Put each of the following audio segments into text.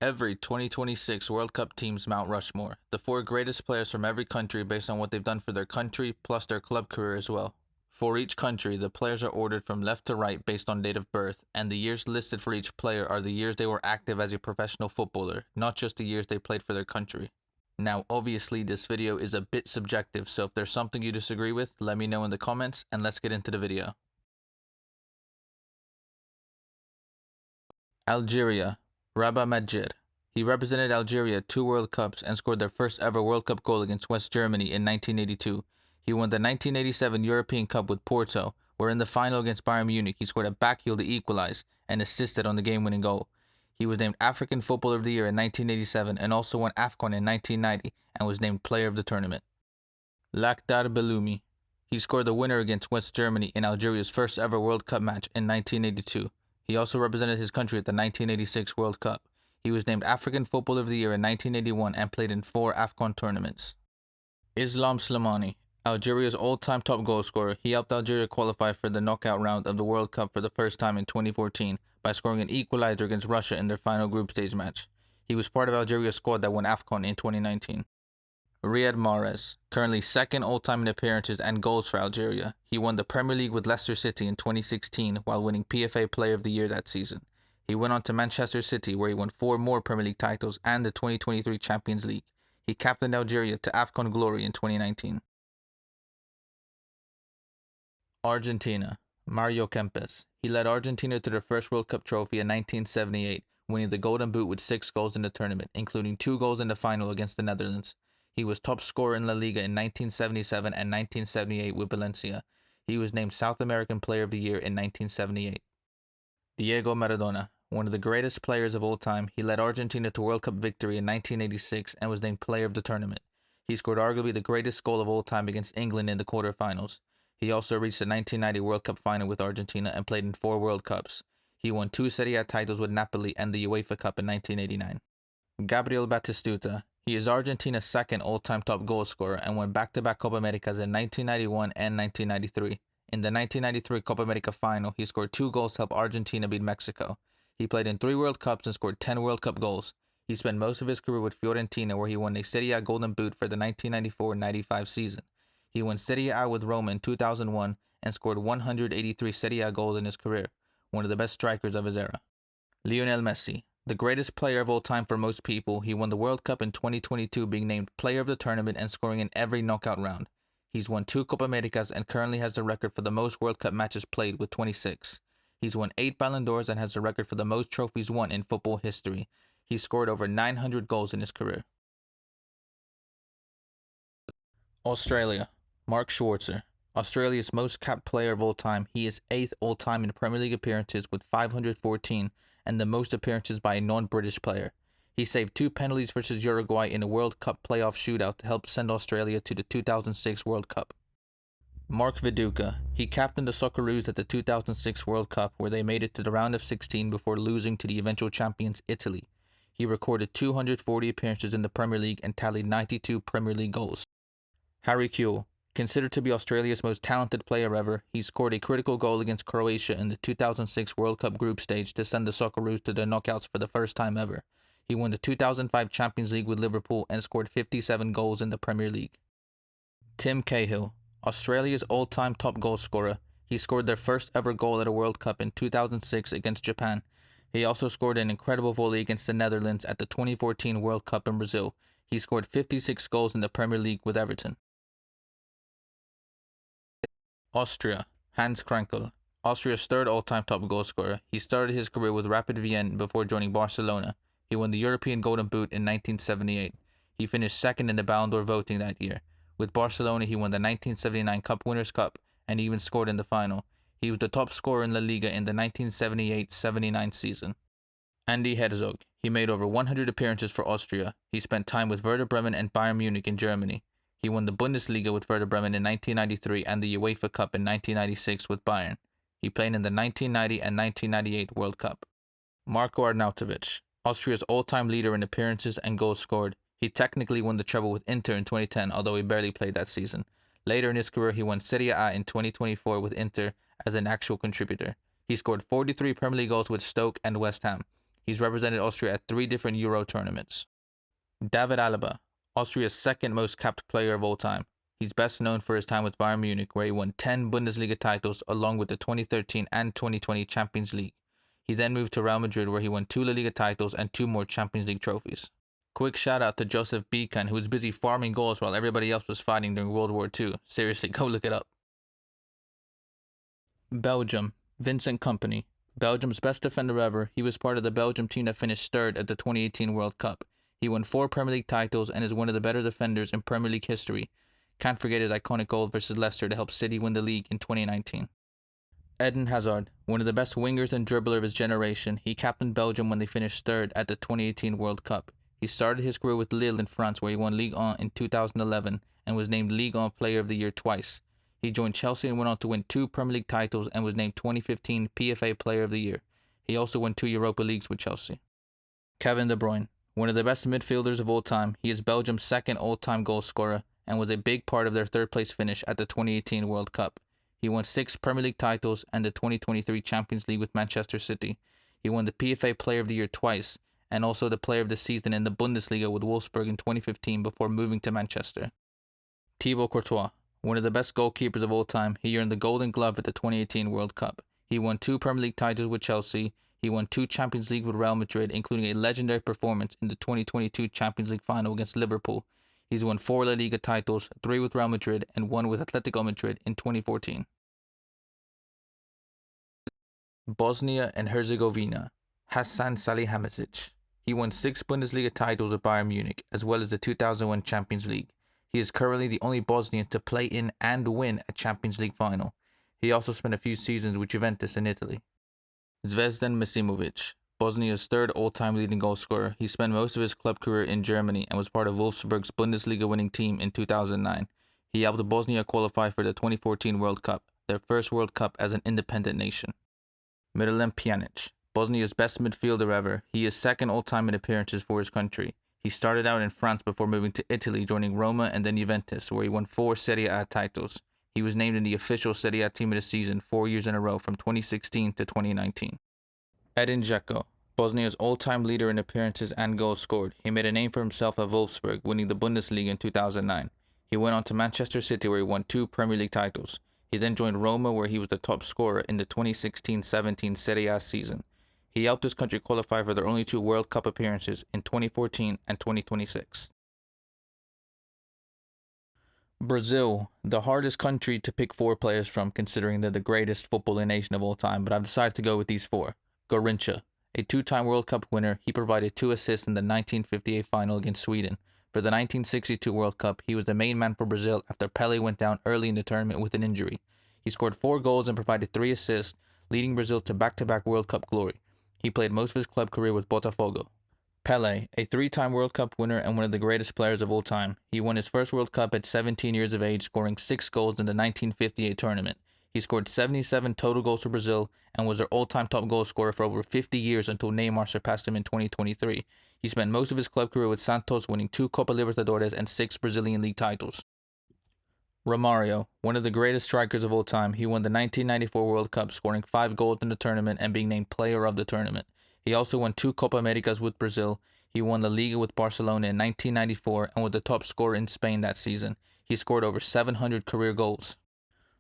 Every 2026 World Cup team's Mount Rushmore, the four greatest players from every country based on what they've done for their country, plus their club career as well. For each country, the players are ordered from left to right based on date of birth, and the years listed for each player are the years they were active as a professional footballer, not just the years they played for their country. Now, obviously, this video is a bit subjective, so if there's something you disagree with, let me know in the comments, and let's get into the video. Algeria, Rabah Madjid. He represented Algeria at 2 World Cups and scored their first ever World Cup goal against West Germany in 1982. He won the 1987 European Cup with Porto, where in the final against Bayern Munich he scored a backheel to equalize and assisted on the game-winning goal. He was named African Footballer of the Year in 1987 and also won AFCON in 1990 and was named Player of the Tournament. Lakhdar Belloumi. He scored the winner against West Germany in Algeria's first ever World Cup match in 1982. He also represented his country at the 1986 World Cup. He was named African Footballer of the Year in 1981 and played in 4 AFCON tournaments. Islam Slimani, Algeria's all-time top goal scorer, he helped Algeria qualify for the knockout round of the World Cup for the first time in 2014 by scoring an equalizer against Russia in their final group stage match. He was part of Algeria's squad that won AFCON in 2019. Riyad Mahrez, currently second all-time in appearances and goals for Algeria. He won the Premier League with Leicester City in 2016 while winning PFA Player of the Year that season. He went on to Manchester City where he won 4 more Premier League titles and the 2023 Champions League. He captained Algeria to AFCON glory in 2019. Argentina, Mario Kempes. He led Argentina to their first World Cup trophy in 1978, winning the Golden Boot with 6 goals in the tournament, including 2 goals in the final against the Netherlands. He was top scorer in La Liga in 1977 and 1978 with Valencia. He was named South American Player of the Year in 1978. Diego Maradona, one of the greatest players of all time, he led Argentina to World Cup victory in 1986 and was named Player of the Tournament. He scored arguably the greatest goal of all time against England in the quarterfinals. He also reached the 1990 World Cup final with Argentina and played in 4 World Cups. He won 2 Serie A titles with Napoli and the UEFA Cup in 1989. Gabriel Batistuta. He is Argentina's second all-time top goal scorer and won back-to-back Copa Americas in 1991 and 1993. In the 1993 Copa America final, he scored 2 goals to help Argentina beat Mexico. He played in 3 World Cups and scored 10 World Cup goals. He spent most of his career with Fiorentina, where he won a Serie A Golden Boot for the 1994-95 season. He won Serie A with Roma in 2001 and scored 183 Serie A goals in his career, one of the best strikers of his era. Lionel Messi, the greatest player of all time for most people, he won the World Cup in 2022, being named Player of the Tournament and scoring in every knockout round. He's won 2 Copa Americas and currently has the record for the most World Cup matches played with 26. He's won 8 Ballon d'Ors and has the record for the most trophies won in football history. He scored over 900 goals in his career. Australia, Mark Schwarzer. Australia's most capped player of all time, he is 8th all-time in Premier League appearances with 514 and the most appearances by a non-British player. He saved 2 penalties versus Uruguay in a World Cup playoff shootout to help send Australia to the 2006 World Cup. Mark Viduka. He captained the Socceroos at the 2006 World Cup, where they made it to the round of 16 before losing to the eventual champions Italy. He recorded 240 appearances in the Premier League and tallied 92 Premier League goals. Harry Kewell. Considered to be Australia's most talented player ever, he scored a critical goal against Croatia in the 2006 World Cup group stage to send the Socceroos to the knockouts for the first time ever. He won the 2005 Champions League with Liverpool and scored 57 goals in the Premier League. Tim Cahill, Australia's all-time top goal scorer. He scored their first ever goal at a World Cup in 2006 against Japan. He also scored an incredible volley against the Netherlands at the 2014 World Cup in Brazil. He scored 56 goals in the Premier League with Everton. Austria, Hans Krankel. Austria's 3rd all-time top goal scorer. He started his career with Rapid Vienna before joining Barcelona. He won the European Golden Boot in 1978. He finished 2nd in the Ballon d'Or voting that year. With Barcelona, he won the 1979 Cup Winners' Cup and even scored in the final. He was the top scorer in La Liga in the 1978-79 season. Andy Herzog. He made over 100 appearances for Austria. He spent time with Werder Bremen and Bayern Munich in Germany. He won the Bundesliga with Werder Bremen in 1993 and the UEFA Cup in 1996 with Bayern. He played in the 1990 and 1998 World Cup. Marko Arnautovic. Austria's all-time leader in appearances and goals scored. He technically won the treble with Inter in 2010, although he barely played that season. Later in his career, he won Serie A in 2024 with Inter as an actual contributor. He scored 43 Premier League goals with Stoke and West Ham. He's represented Austria at 3 different Euro tournaments. David Alaba, Austria's second most capped player of all time. He's best known for his time with Bayern Munich, where he won 10 Bundesliga titles along with the 2013 and 2020 Champions League. He then moved to Real Madrid, where he won 2 La Liga titles and 2 more Champions League trophies. Quick shout out to Joseph Bican, who was busy farming goals while everybody else was fighting during World War II. Seriously, go look it up. Belgium, Vincent Kompany. Belgium's best defender ever, he was part of the Belgium team that finished 3rd at the 2018 World Cup. He won 4 Premier League titles and is one of the better defenders in Premier League history. Can't forget his iconic goal versus Leicester to help City win the league in 2019. Eden Hazard, one of the best wingers and dribbler of his generation, he captained Belgium when they finished 3rd at the 2018 World Cup. He started his career with Lille in France, where he won Ligue 1 in 2011 and was named Ligue 1 Player of the Year twice. He joined Chelsea and went on to win 2 Premier League titles and was named 2015 PFA Player of the Year. He also won 2 Europa Leagues with Chelsea. Kevin De Bruyne, one of the best midfielders of all time, he is Belgium's second all-time goal scorer and was a big part of their 3rd place finish at the 2018 World Cup. He won 6 Premier League titles and the 2023 Champions League with Manchester City. He won the PFA Player of the Year twice and also the Player of the Season in the Bundesliga with Wolfsburg in 2015 before moving to Manchester. Thibaut Courtois, one of the best goalkeepers of all time, he earned the Golden Glove at the 2018 World Cup. He won 2 Premier League titles with Chelsea. He won 2 Champions League with Real Madrid, including a legendary performance in the 2022 Champions League final against Liverpool. He's won 4 La Liga titles, 3 with Real Madrid and 1 with Atletico Madrid in 2014. Bosnia and Herzegovina, Hasan Salihamidzic. He won 6 Bundesliga titles with Bayern Munich, as well as the 2001 Champions League. He is currently the only Bosnian to play in and win a Champions League final. He also spent a few seasons with Juventus in Italy. Zvezdan Misimovic, Bosnia's 3rd all-time leading goal scorer. He spent most of his club career in Germany and was part of Wolfsburg's Bundesliga winning team in 2009. He helped Bosnia qualify for the 2014 World Cup, their first World Cup as an independent nation. Miralem Pjanic, Bosnia's best midfielder ever. He is 2nd all-time in appearances for his country. He started out in France before moving to Italy, joining Roma and then Juventus, where he won 4 Serie A titles. He was named in the official Serie A team of the season 4 years in a row from 2016 to 2019. Edin Dzeko, Bosnia's all-time leader in appearances and goals scored. He made a name for himself at Wolfsburg, winning the Bundesliga in 2009. He went on to Manchester City, where he won 2 Premier League titles. He then joined Roma, where he was the top scorer in the 2016-17 Serie A season. He helped his country qualify for their only 2 World Cup appearances in 2014 and 2026. Brazil, the hardest country to pick 4 players from, considering they're the greatest footballing nation of all time, but I've decided to go with these 4. Garrincha, a 2-time World Cup winner, he provided 2 assists in the 1958 final against Sweden. For the 1962 World Cup, he was the main man for Brazil after Pelé went down early in the tournament with an injury. He scored 4 goals and provided 3 assists, leading Brazil to back-to-back World Cup glory. He played most of his club career with Botafogo. Pelé, a 3-time World Cup winner and one of the greatest players of all time. He won his first World Cup at 17 years of age, scoring 6 goals in the 1958 tournament. He scored 77 total goals for Brazil and was their all-time top goal scorer for over 50 years until Neymar surpassed him in 2023. He spent most of his club career with Santos, winning 2 Copa Libertadores and 6 Brazilian league titles. Romario, one of the greatest strikers of all time, he won the 1994 World Cup, scoring 5 goals in the tournament and being named player of the tournament. He also won 2 Copa Americas with Brazil. He won La Liga with Barcelona in 1994 and was the top scorer in Spain that season. He scored over 700 career goals.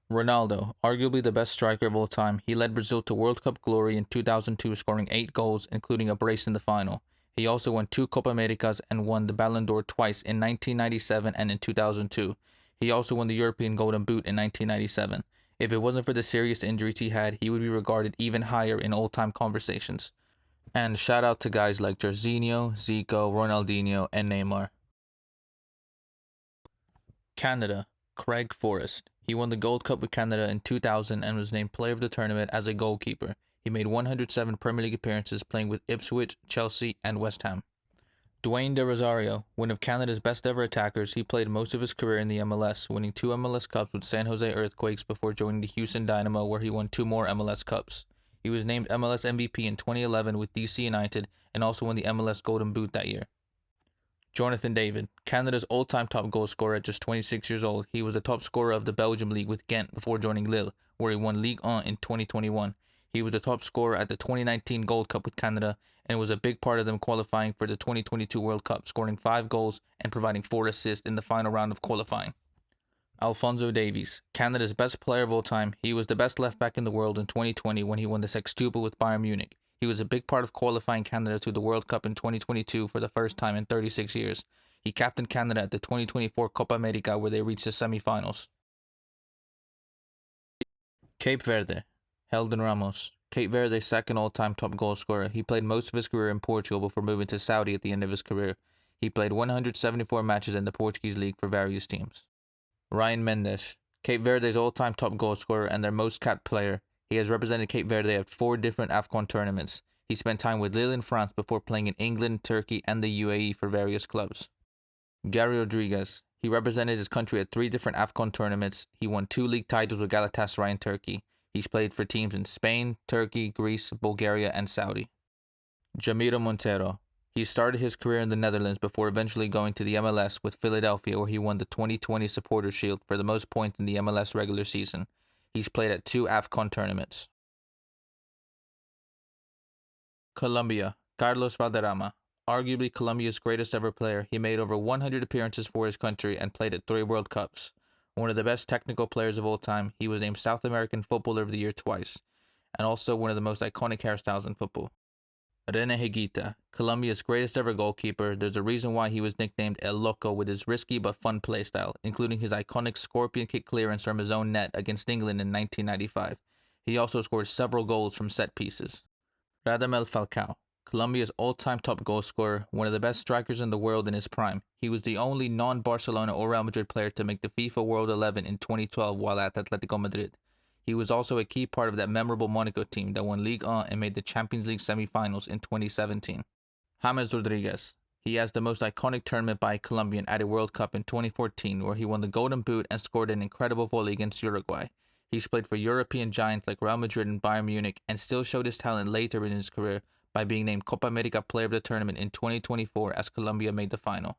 Ronaldo, arguably the best striker of all time, he led Brazil to World Cup glory in 2002, scoring 8 goals, including a brace in the final. He also won 2 Copa Americas and won the Ballon d'Or twice in 1997 and in 2002. He also won the European Golden Boot in 1997. If it wasn't for the serious injuries he had, he would be regarded even higher in all-time conversations. And shout out to guys like Jorginho, Zico, Ronaldinho, and Neymar. Canada, Craig Forrest. He won the Gold Cup with Canada in 2000 and was named player of the tournament as a goalkeeper. He made 107 Premier League appearances, playing with Ipswich, Chelsea, and West Ham. Dwayne De Rosario, one of Canada's best ever attackers, he played most of his career in the MLS, winning 2 MLS Cups with San Jose Earthquakes before joining the Houston Dynamo, where he won 2 more MLS Cups. He was named MLS MVP in 2011 with DC United and also won the MLS Golden Boot that year. Jonathan David, Canada's all-time top goal scorer at just 26 years old. He was the top scorer of the Belgium League with Ghent before joining Lille, where he won Ligue 1 in 2021. He was the top scorer at the 2019 Gold Cup with Canada and was a big part of them qualifying for the 2022 World Cup, scoring 5 goals and providing 4 assists in the final round of qualifying. Alphonso Davies, Canada's best player of all time. He was the best left back in the world in 2020 when he won the Sextuple with Bayern Munich. He was a big part of qualifying Canada to the World Cup in 2022 for the first time in 36 years. He captained Canada at the 2024 Copa America where they reached the semi-finals. Cape Verde, Helden Ramos. Cape Verde's second all-time top goal scorer. He played most of his career in Portugal before moving to Saudi at the end of his career. He played 174 matches in the Portuguese league for various teams. Ryan Mendes, Cape Verde's all-time top goal scorer and their most capped player. He has represented Cape Verde at 4 different AFCON tournaments. He spent time with Lille in France before playing in England, Turkey, and the UAE for various clubs. Gary Rodriguez, he represented his country at 3 different AFCON tournaments. He won 2 league titles with Galatasaray in Turkey. He's played for teams in Spain, Turkey, Greece, Bulgaria, and Saudi. Jamiro Montero, he started his career in the Netherlands before eventually going to the MLS with Philadelphia where he won the 2020 Supporters' Shield for the most points in the MLS regular season. He's played at 2 AFCON tournaments. Colombia, Carlos Valderrama, arguably Colombia's greatest ever player. He made over 100 appearances for his country and played at 3 World Cups. One of the best technical players of all time, he was named South American Footballer of the Year twice, and also one of the most iconic hairstyles in football. René Higuita, Colombia's greatest ever goalkeeper. There's a reason why he was nicknamed El Loco with his risky but fun playstyle, including his iconic scorpion kick clearance from his own net against England in 1995. He also scored several goals from set pieces. Radamel Falcao, Colombia's all-time top goal scorer, one of the best strikers in the world in his prime. He was the only non-Barcelona or Real Madrid player to make the FIFA World 11 in 2012 while at Atletico Madrid. He was also a key part of that memorable Monaco team that won Ligue 1 and made the Champions League semi-finals in 2017. James Rodriguez, he has the most iconic tournament by a Colombian at a World Cup in 2014 where he won the Golden Boot and scored an incredible volley against Uruguay. He's played for European giants like Real Madrid and Bayern Munich and still showed his talent later in his career by being named Copa America Player of the Tournament in 2024 as Colombia made the final.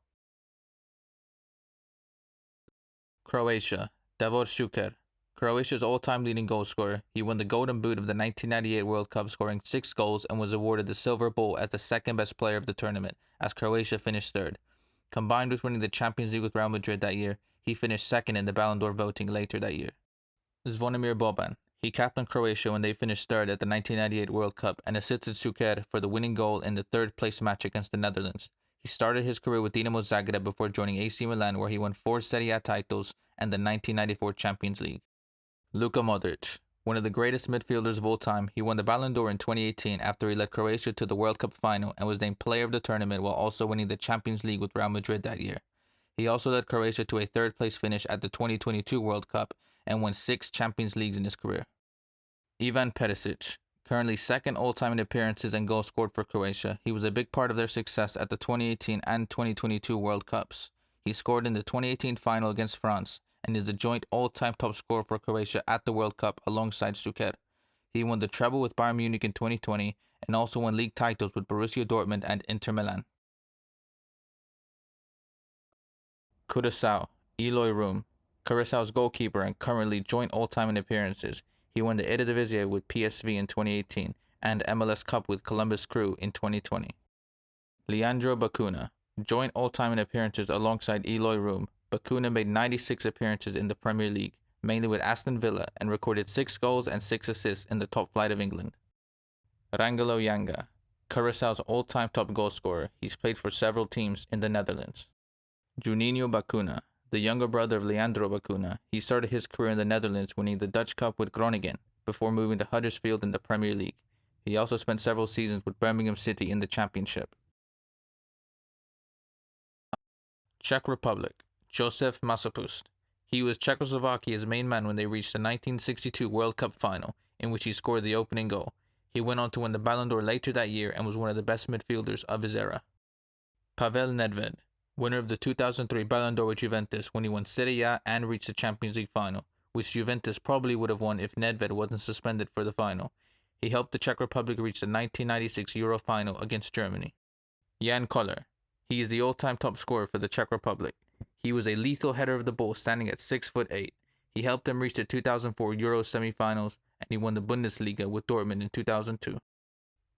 Croatia, Davor Šuker, Croatia's all-time leading goal scorer. He won the Golden Boot of the 1998 World Cup, scoring 6 goals and was awarded the Silver Ball as the second best player of the tournament, as Croatia finished 3rd. Combined with winning the Champions League with Real Madrid that year, he finished 2nd in the Ballon d'Or voting later that year. Zvonimir Boban, he captained Croatia when they finished 3rd at the 1998 World Cup and assisted Šuker for the winning goal in the 3rd place match against the Netherlands. He started his career with Dinamo Zagreb before joining AC Milan where he won 4 Serie A titles and the 1994 Champions League. Luka Modric, one of the greatest midfielders of all time. He won the Ballon d'Or in 2018 after he led Croatia to the World Cup final and was named Player of the Tournament while also winning the Champions League with Real Madrid that year. He also led Croatia to a 3rd place finish at the 2022 World Cup and won 6 Champions Leagues in his career. Ivan Perisic, currently 2nd all-time in appearances and goals scored for Croatia. He was a big part of their success at the 2018 and 2022 World Cups. He scored in the 2018 final against France and is the joint all-time top scorer for Croatia at the World Cup alongside Šuker. He won the treble with Bayern Munich in 2020 and also won league titles with Borussia Dortmund and Inter Milan. Curaçao, Eloy Room, Curaçao's goalkeeper and currently joint all-time in appearances. He won the Eredivisie with PSV in 2018 and MLS Cup with Columbus Crew in 2020. Leandro Bacuna, joint all-time in appearances alongside Eloy Room. Bacuna made 96 appearances in the Premier League, mainly with Aston Villa, and recorded 6 goals and 6 assists in the top flight of England. Rangelo Yanga, Curaçao's all-time top goal scorer. He's played for several teams in the Netherlands. Juninho Bacuna, the younger brother of Leandro Bacuna. He started his career in the Netherlands winning the Dutch Cup with Groningen before moving to Huddersfield in the Premier League. He also spent several seasons with Birmingham City in the Championship. Czech Republic, Josef Masopust. He was Czechoslovakia's main man when they reached the 1962 World Cup final, in which he scored the opening goal. He went on to win the Ballon d'Or later that year and was one of the best midfielders of his era. Pavel Nedved, winner of the 2003 Ballon d'Or with Juventus when he won Serie A and reached the Champions League final, which Juventus probably would have won if Nedved wasn't suspended for the final. He helped the Czech Republic reach the 1996 Euro final against Germany. Jan Koller. He is the all-time top scorer for the Czech Republic. He was a lethal header of the ball standing at 6'8". He helped them reach the 2004 Euro semi-finals, and he won the Bundesliga with Dortmund in 2002.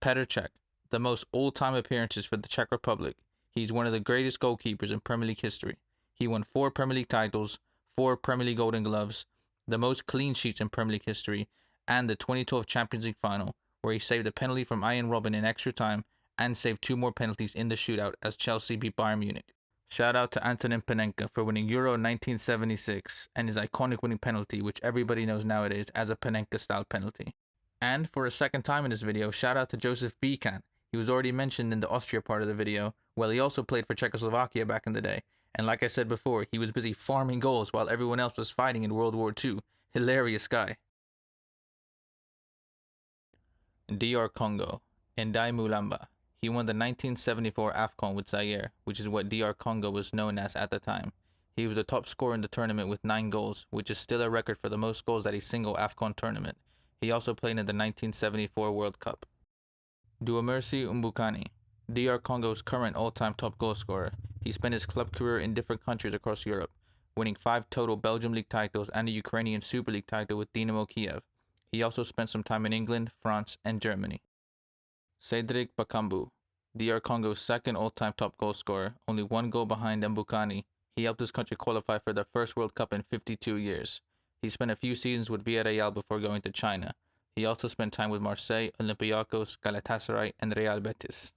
Petr Cech, the most all-time appearances for the Czech Republic. He's one of the greatest goalkeepers in Premier League history. He won 4 Premier League titles, 4 Premier League Golden Gloves, the most clean sheets in Premier League history, and the 2012 Champions League final, where he saved a penalty from Ian Robben in extra time and saved 2 more penalties in the shootout as Chelsea beat Bayern Munich. Shout out to Antonin Panenka for winning Euro 1976 and his iconic winning penalty, which everybody knows nowadays as a Panenka-style penalty. And for a second time in this video, shout out to Joseph Bican. He was already mentioned in the Austria part of the video. Well, he also played for Czechoslovakia back in the day. And like I said before, he was busy farming goals while everyone else was fighting in World War II. Hilarious guy. DR Congo, Ndai Mulamba. He won the 1974 AFCON with Zaire, which is what DR Congo was known as at the time. He was the top scorer in the tournament with 9 goals, which is still a record for the most goals at a single AFCON tournament. He also played in the 1974 World Cup. Duamersi Mbukani, DR Congo's current all-time top goal scorer. He spent his club career in different countries across Europe, winning 5 total Belgium League titles and a Ukrainian Super League title with Dynamo Kiev. He also spent some time in England, France, and Germany. Cedric Bakambu, DR Congo's second all-time top goal scorer, only 1 goal behind Mbukani. He helped his country qualify for their first World Cup in 52 years. He spent a few seasons with Villarreal before going to China. He also spent time with Marseille, Olympiacos, Galatasaray, and Real Betis.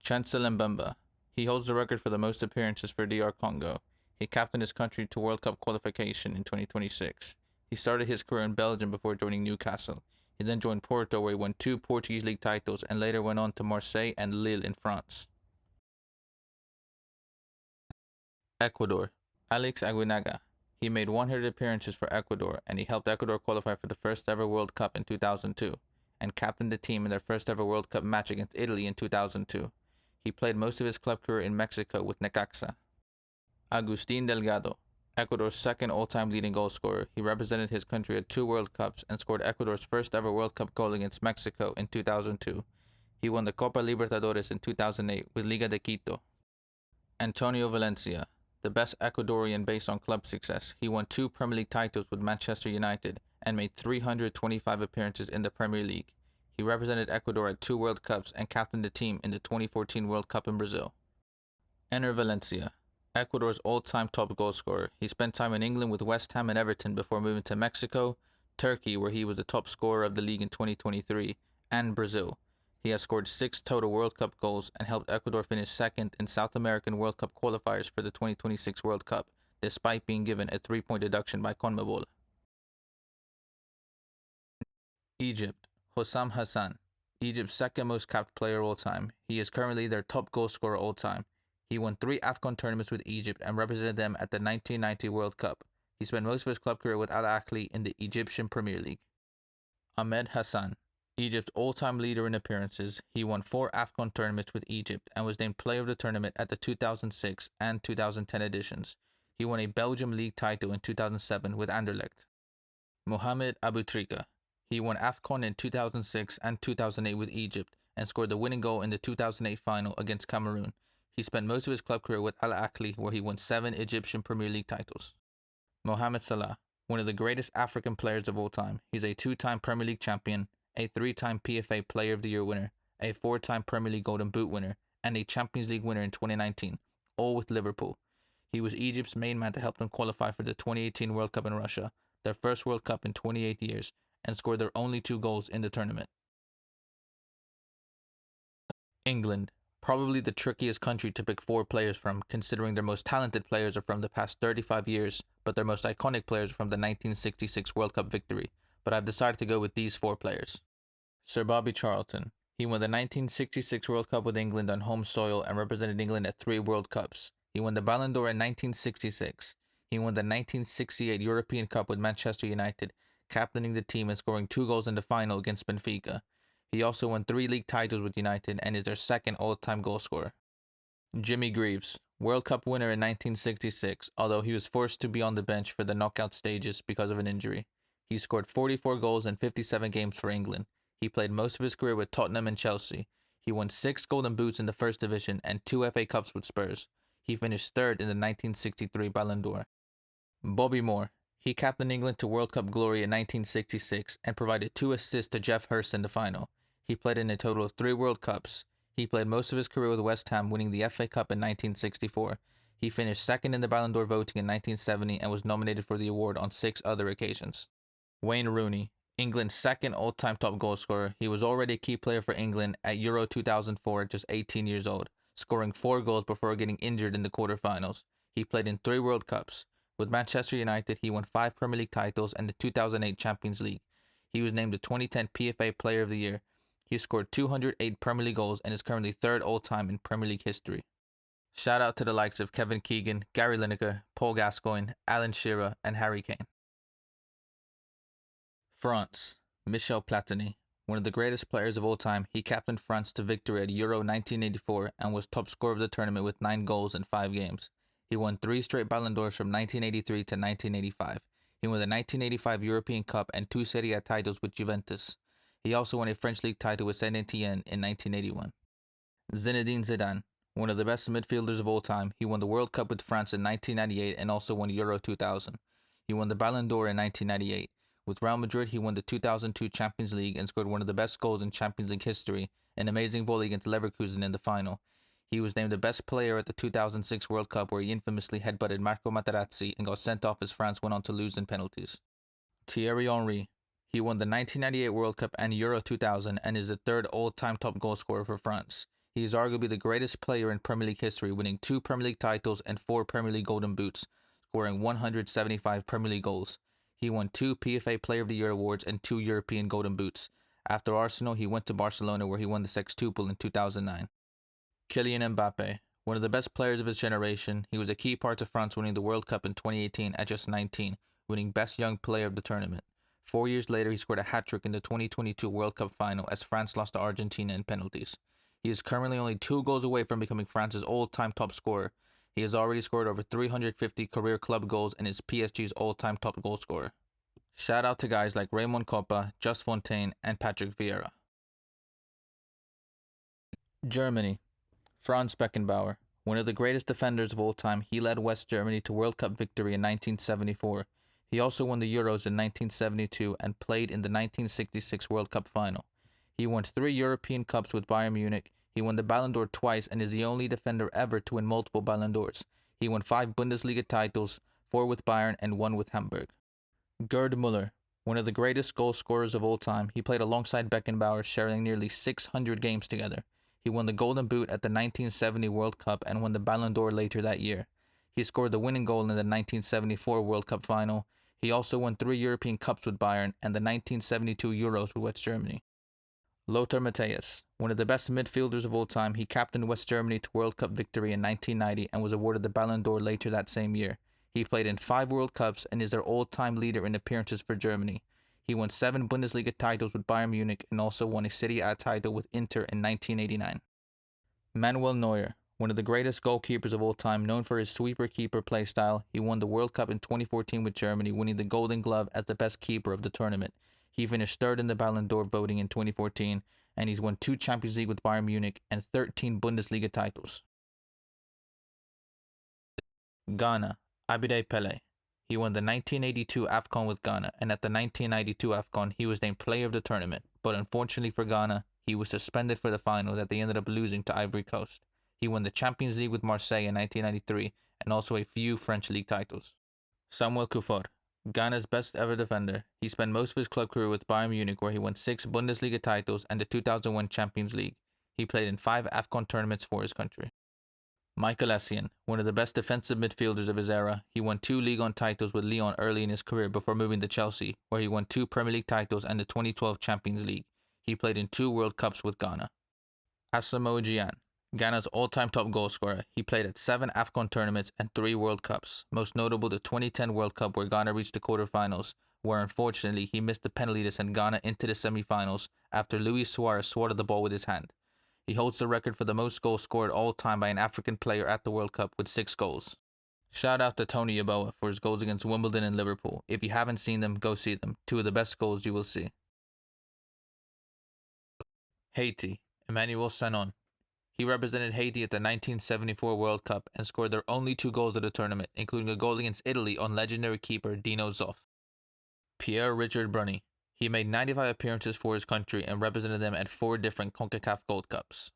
Chancel Mbemba. He holds the record for the most appearances for DR Congo. He captained his country to World Cup qualification in 2026. He started his career in Belgium before joining Newcastle. He then joined Porto, where he won 2 Portuguese league titles and later went on to Marseille and Lille in France. Ecuador. Alex Aguinaga. He made 100 appearances for Ecuador, and he helped Ecuador qualify for the first ever World Cup in 2002, and captained the team in their first ever World Cup match against Italy in 2002. He played most of his club career in Mexico with Necaxa. Agustin Delgado. Ecuador's second all-time leading goal scorer. He represented his country at 2 World Cups and scored Ecuador's first ever World Cup goal against Mexico in 2002. He won the Copa Libertadores in 2008 with Liga de Quito. Antonio Valencia, the best Ecuadorian based on club success. He won 2 Premier League titles with Manchester United and made 325 appearances in the Premier League. He represented Ecuador at 2 World Cups and captained the team in the 2014 World Cup in Brazil. Enner Valencia, Ecuador's all-time top goal scorer. He spent time in England with West Ham and Everton before moving to Mexico, Turkey, where he was the top scorer of the league in 2023, and Brazil. He has scored 6 total World Cup goals and helped Ecuador finish second in South American World Cup qualifiers for the 2026 World Cup, despite being given a 3-point deduction by CONMEBOL. Egypt. Hossam Hassan, Egypt's second most capped player all time. He is currently their top goal scorer all time. He won 3 AFCON tournaments with Egypt and represented them at the 1990 World Cup. He spent most of his club career with Al Ahly in the Egyptian Premier League. Ahmed Hassan, Egypt's all-time leader in appearances. He won 4 AFCON tournaments with Egypt and was named player of the tournament at the 2006 and 2010 editions. He won a Belgium League title in 2007 with Anderlecht. Mohamed Aboutrika, he won AFCON in 2006 and 2008 with Egypt and scored the winning goal in the 2008 final against Cameroon. He spent most of his club career with Al Ahly, where he won 7 Egyptian Premier League titles. Mohamed Salah, one of the greatest African players of all time. He's a 2-time Premier League champion, a 3-time PFA Player of the Year winner, a 4-time Premier League Golden Boot winner, and a Champions League winner in 2019, all with Liverpool. He was Egypt's main man to help them qualify for the 2018 World Cup in Russia, their first World Cup in 28 years, and scored their only 2 goals in the tournament. England. Probably the trickiest country to pick 4 players from, considering their most talented players are from the past 35 years, but their most iconic players are from the 1966 World Cup victory. But I've decided to go with these 4 players. Sir Bobby Charlton. He won the 1966 World Cup with England on home soil and represented England at 3 World Cups. He won the Ballon d'Or in 1966. He won the 1968 European Cup with Manchester United, captaining the team and scoring 2 goals in the final against Benfica. He also won 3 league titles with United and is their second all-time goal scorer. Jimmy Greaves, World Cup winner in 1966, although he was forced to be on the bench for the knockout stages because of an injury. He scored 44 goals in 57 games for England. He played most of his career with Tottenham and Chelsea. He won 6 Golden Boots in the First Division and 2 FA Cups with Spurs. He finished 3rd in the 1963 Ballon d'Or. Bobby Moore. He captained England to World Cup glory in 1966 and provided 2 assists to Geoff Hurst in the final. He played in a total of 3 World Cups. He played most of his career with West Ham, winning the FA Cup in 1964. He finished second in the Ballon d'Or voting in 1970 and was nominated for the award on 6 other occasions. Wayne Rooney, England's second all-time top goalscorer. He was already a key player for England at Euro 2004 at just 18 years old, scoring 4 goals before getting injured in the quarterfinals. He played in 3 World Cups. With Manchester United, he won 5 Premier League titles and the 2008 Champions League. He was named the 2010 PFA Player of the Year. He scored 208 Premier League goals and is currently 3rd all-time in Premier League history. Shout out to the likes of Kevin Keegan, Gary Lineker, Paul Gascoigne, Alan Shearer, and Harry Kane. France. Michel Platini. One of the greatest players of all time, he captained France to victory at Euro 1984 and was top scorer of the tournament with 9 goals in 5 games. He won 3 straight Ballon d'Ors from 1983 to 1985. He won the 1985 European Cup and 2 Serie A titles with Juventus. He also won a French League title with Saint-Étienne in 1981. Zinedine Zidane. One of the best midfielders of all time, he won the World Cup with France in 1998 and also won Euro 2000. He won the Ballon d'Or in 1998. With Real Madrid, he won the 2002 Champions League and scored one of the best goals in Champions League history, an amazing volley against Leverkusen in the final. He was named the best player at the 2006 World Cup, where he infamously headbutted Marco Materazzi and got sent off as France went on to lose in penalties. Thierry Henry. He won the 1998 World Cup and Euro 2000 and is the 3rd all-time top goalscorer for France. He is arguably the greatest player in Premier League history, winning 2 Premier League titles and 4 Premier League Golden Boots, scoring 175 Premier League goals. He won 2 PFA Player of the Year awards and 2 European Golden Boots. After Arsenal, he went to Barcelona, where he won the sextuple in 2009. Kylian Mbappe. One of the best players of his generation, he was a key part of France winning the World Cup in 2018 at just 19, winning Best Young Player of the tournament. 4 years later, he scored a hat-trick in the 2022 World Cup final as France lost to Argentina in penalties. He is currently only 2 goals away from becoming France's all-time top scorer. He has already scored over 350 career club goals and is PSG's all-time top goal scorer. Shout out to guys like Raymond Kopa, Just Fontaine, and Patrick Vieira. Germany. Franz Beckenbauer. One of the greatest defenders of all time, he led West Germany to World Cup victory in 1974. He also won the Euros in 1972 and played in the 1966 World Cup final. He won 3 European Cups with Bayern Munich. He won the Ballon d'Or twice and is the only defender ever to win multiple Ballon d'Ors. He won 5 Bundesliga titles, 4 with Bayern and 1 with Hamburg. Gerd Müller. One of the greatest goal scorers of all time, he played alongside Beckenbauer, sharing nearly 600 games together. He won the Golden Boot at the 1970 World Cup and won the Ballon d'Or later that year. He scored the winning goal in the 1974 World Cup final. He also won 3 European Cups with Bayern and the 1972 Euros with West Germany. Lothar Matthäus. One of the best midfielders of all time, he captained West Germany to World Cup victory in 1990 and was awarded the Ballon d'Or later that same year. He played in 5 World Cups and is their all-time leader in appearances for Germany. He won 7 Bundesliga titles with Bayern Munich and also won a Serie A title with Inter in 1989. Manuel Neuer. One of the greatest goalkeepers of all time, known for his sweeper-keeper playstyle, he won the World Cup in 2014 with Germany, winning the Golden Glove as the best keeper of the tournament. He finished 3rd in the Ballon d'Or voting in 2014, and he's won 2 Champions League with Bayern Munich and 13 Bundesliga titles. Ghana. Abdoulaye Pelé. He won the 1982 AFCON with Ghana, and at the 1992 AFCON, he was named Player of the Tournament. But unfortunately for Ghana, he was suspended for the final that they ended up losing to Ivory Coast. He won the Champions League with Marseille in 1993, and also a few French league titles. Samuel Kuffour. Ghana's best ever defender. He spent most of his club career with Bayern Munich, where he won 6 Bundesliga titles and the 2001 Champions League. He played in 5 AFCON tournaments for his country. Michael Essien, one of the best defensive midfielders of his era. He won 2 Ligue 1 titles with Lyon early in his career before moving to Chelsea, where he won 2 Premier League titles and the 2012 Champions League. He played in 2 World Cups with Ghana. Asamoah Gyan, Ghana's all-time top goal scorer. He played at 7 AFCON tournaments and 3 World Cups, most notable the 2010 World Cup where Ghana reached the quarterfinals, where unfortunately he missed the penalty to send Ghana into the semifinals after Luis Suarez swatted the ball with his hand. He holds the record for the most goals scored all time by an African player at the World Cup with 6 goals. Shout out to Tony Yeboah for his goals against Wimbledon and Liverpool. If you haven't seen them, go see them. 2 of the best goals you will see. Haiti. Emmanuel Sanon. He represented Haiti at the 1974 World Cup and scored their only 2 goals of the tournament, including a goal against Italy on legendary keeper Dino Zoff. Pierre Richard Bruni. He made 95 appearances for his country and represented them at 4 different CONCACAF Gold Cups.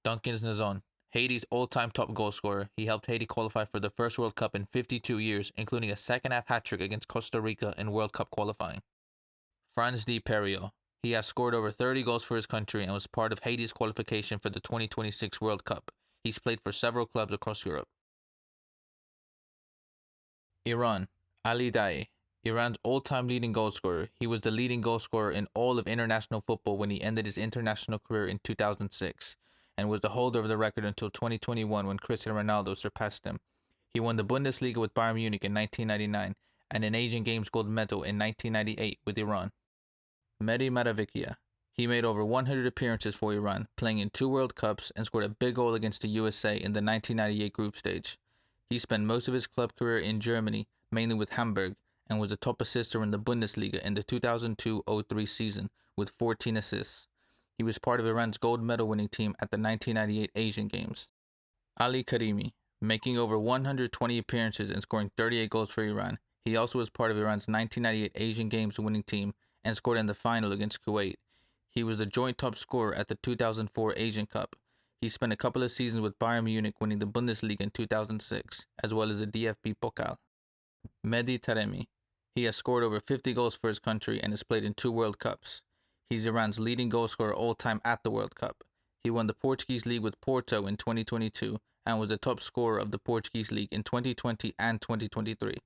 Duncan Nazon. Haiti's all-time top goal scorer, he helped Haiti qualify for the first World Cup in 52 years, including a second-half hat-trick against Costa Rica in World Cup qualifying. Franz Di Perio. He has scored over 30 goals for his country and was part of Haiti's qualification for the 2026 World Cup. He's played for several clubs across Europe. Iran. Ali Daei. Iran's all-time leading goal scorer. He was the leading goal scorer in all of international football when he ended his international career in 2006, and was the holder of the record until 2021 when Cristiano Ronaldo surpassed him. He won the Bundesliga with Bayern Munich in 1999 and an Asian Games gold medal in 1998 with Iran. Mehdi Matavikia. He made over 100 appearances for Iran, playing in 2 World Cups and scored a big goal against the USA in the 1998 group stage. He spent most of his club career in Germany, mainly with Hamburg, and was the top assister in the Bundesliga in the 2002-03 season with 14 assists. He was part of Iran's gold medal winning team at the 1998 Asian Games. Ali Karimi. Making over 120 appearances and scoring 38 goals for Iran, he also was part of Iran's 1998 Asian Games winning team and scored in the final against Kuwait. He was the joint top scorer at the 2004 Asian Cup. He spent a couple of seasons with Bayern Munich winning the Bundesliga in 2006, as well as the DFB Pokal. Mehdi Taremi. He has scored over 50 goals for his country and has played in 2 World Cups. He's Iran's leading goal scorer all time at the World Cup. He won the Portuguese League with Porto in 2022 and was the top scorer of the Portuguese League in 2020 and 2023.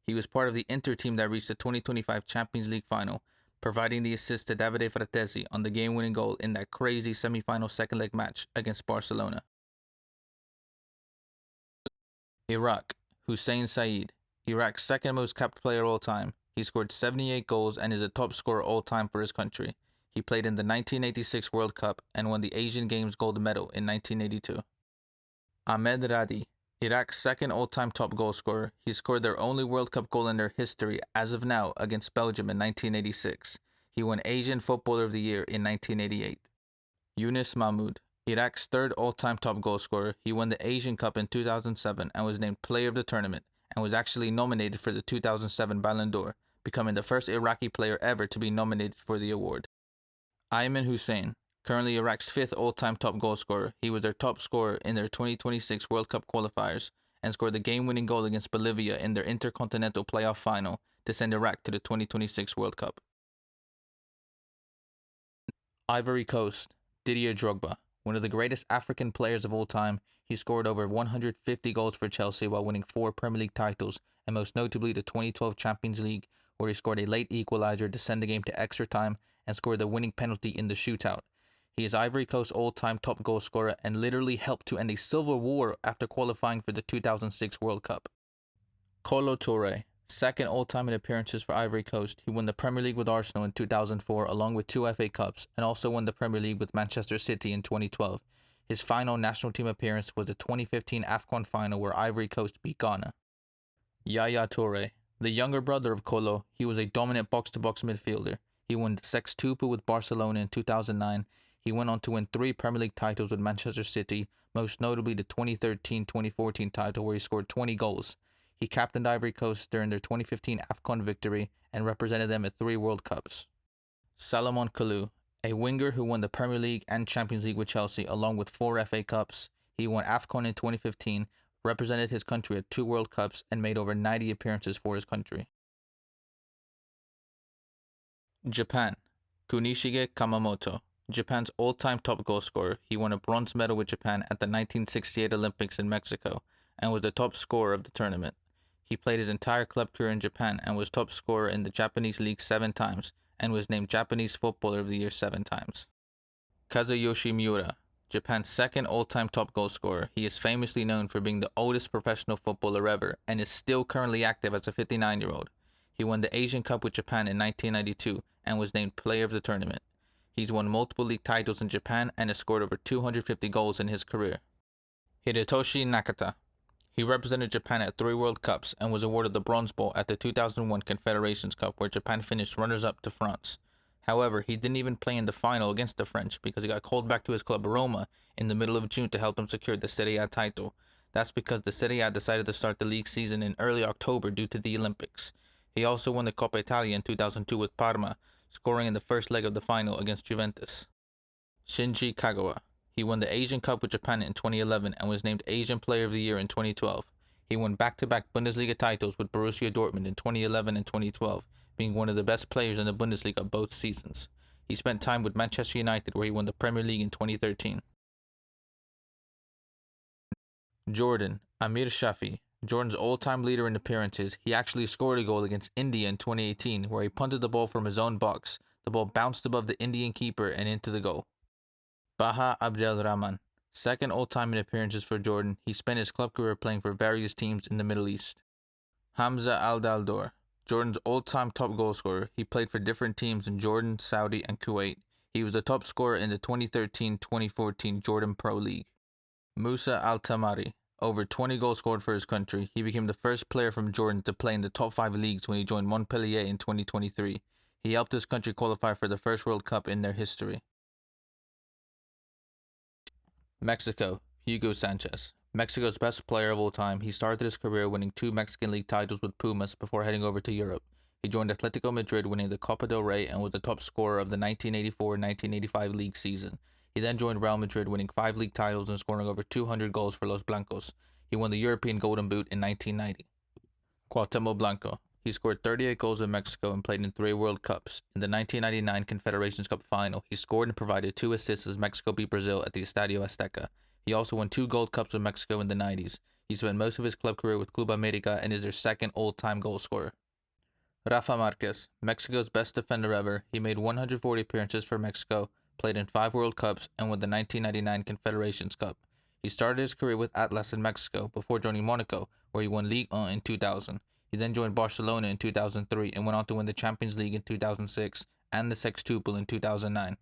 He was part of the Inter team that reached the 2025 Champions League final, providing the assist to Davide Fratesi on the game-winning goal in that crazy semi-final second-leg match against Barcelona. Iraq. Hussein Saeed. Iraq's second most capped player all time. He scored 78 goals and is a top scorer all time for his country. He played in the 1986 World Cup and won the Asian Games gold medal in 1982. Ahmed Radi. Iraq's second all-time top goal scorer. He scored their only World Cup goal in their history as of now against Belgium in 1986. He won Asian Footballer of the Year in 1988. Yunus Mahmoud. Iraq's third all-time top goal scorer. He won the Asian Cup in 2007 and was named Player of the Tournament, and was actually nominated for the 2007 Ballon d'Or, becoming the first Iraqi player ever to be nominated for the award. Ayman Hussein. Currently Iraq's 5th all-time top goal scorer. He was their top scorer in their 2026 World Cup qualifiers and scored the game-winning goal against Bolivia in their Intercontinental Playoff final to send Iraq to the 2026 World Cup. Ivory Coast. Didier Drogba. One of the greatest African players of all time, he scored over 150 goals for Chelsea while winning 4 Premier League titles, and most notably the 2012 Champions League, where he scored a late equalizer to send the game to extra time and scored the winning penalty in the shootout. He is Ivory Coast's all-time top goal scorer and literally helped to end a civil war after qualifying for the 2006 World Cup. Kolo Touré. Second all-time in appearances for Ivory Coast. He won the Premier League with Arsenal in 2004 along with 2 FA Cups, and also won the Premier League with Manchester City in 2012. His final national team appearance was the 2015 AFCON final where Ivory Coast beat Ghana. Yaya Touré. The younger brother of Kolo, he was a dominant box-to-box midfielder. He won the Sextuple with Barcelona in 2009. He went on to win 3 Premier League titles with Manchester City, most notably the 2013-2014 title where he scored 20 goals. He captained Ivory Coast during their 2015 AFCON victory and represented them at 3 World Cups. Salomon Kalou, a winger who won the Premier League and Champions League with Chelsea along with 4 FA Cups. He won AFCON in 2015, represented his country at 2 World Cups, and made over 90 appearances for his country. Japan. Kunishige Kamamoto. Japan's all-time top goal scorer. He won a bronze medal with Japan at the 1968 Olympics in Mexico and was the top scorer of the tournament. He played his entire club career in Japan and was top scorer in the Japanese league 7 times and was named Japanese Footballer of the Year 7 times. Kazuyoshi Miura. Japan's second all-time top goal scorer. He is famously known for being the oldest professional footballer ever and is still currently active as a 59-year-old. He won the Asian Cup with Japan in 1992 and was named Player of the Tournament. He's won multiple league titles in Japan and has scored over 250 goals in his career. Hidetoshi Nakata. He represented Japan at 3 World Cups and was awarded the Bronze Ball at the 2001 Confederations Cup where Japan finished runners-up to France. However, he didn't even play in the final against the French because he got called back to his club Roma in the middle of June to help them secure the Serie A title. That's because the Serie A decided to start the league season in early October due to the Olympics. He also won the Coppa Italia in 2002 with Parma, scoring in the first leg of the final against Juventus. Shinji Kagawa. He won the Asian Cup with Japan in 2011 and was named Asian Player of the Year in 2012. He won back-to-back Bundesliga titles with Borussia Dortmund in 2011 and 2012, being one of the best players in the Bundesliga both seasons. He spent time with Manchester United where he won the Premier League in 2013. Jordan. Amir Shafi. Jordan's all-time leader in appearances. He actually scored a goal against India in 2018 where he punted the ball from his own box. The ball bounced above the Indian keeper and into the goal. Baha Abdel Rahman. Second all-time in appearances for Jordan. He spent his club career playing for various teams in the Middle East. Hamza Al-Daldor. Jordan's all-time top goal scorer. He played for different teams in Jordan, Saudi, and Kuwait. He was the top scorer in the 2013-2014 Jordan Pro League. Musa Al-Tamari. Over 20 goals scored for his country. He became the first player from Jordan to play in the top 5 leagues when he joined Montpellier in 2023. He helped his country qualify for the first World Cup in their history. Mexico. Hugo Sanchez. Mexico's best player of all time, he started his career winning 2 Mexican League titles with Pumas before heading over to Europe. He joined Atletico Madrid winning the Copa del Rey and was the top scorer of the 1984-1985 league season. He then joined Real Madrid winning 5 league titles and scoring over 200 goals for Los Blancos. He won the European Golden Boot in 1990. Cuauhtemoc Blanco. He scored 38 goals in Mexico and played in 3 World Cups. In the 1999 Confederations Cup final, he scored and provided 2 assists as Mexico beat Brazil at the Estadio Azteca. He also won 2 Gold Cups with Mexico in the 90s. He spent most of his club career with Club America and is their second all-time goal scorer. Rafa Marquez, Mexico's best defender ever. He made 140 appearances for Mexico, played in 5 World Cups, and won the 1999 Confederations Cup. He started his career with Atlas in Mexico before joining Monaco, where he won Ligue 1 in 2000. He then joined Barcelona in 2003 and went on to win the Champions League in 2006 and the Sextuple in 2009.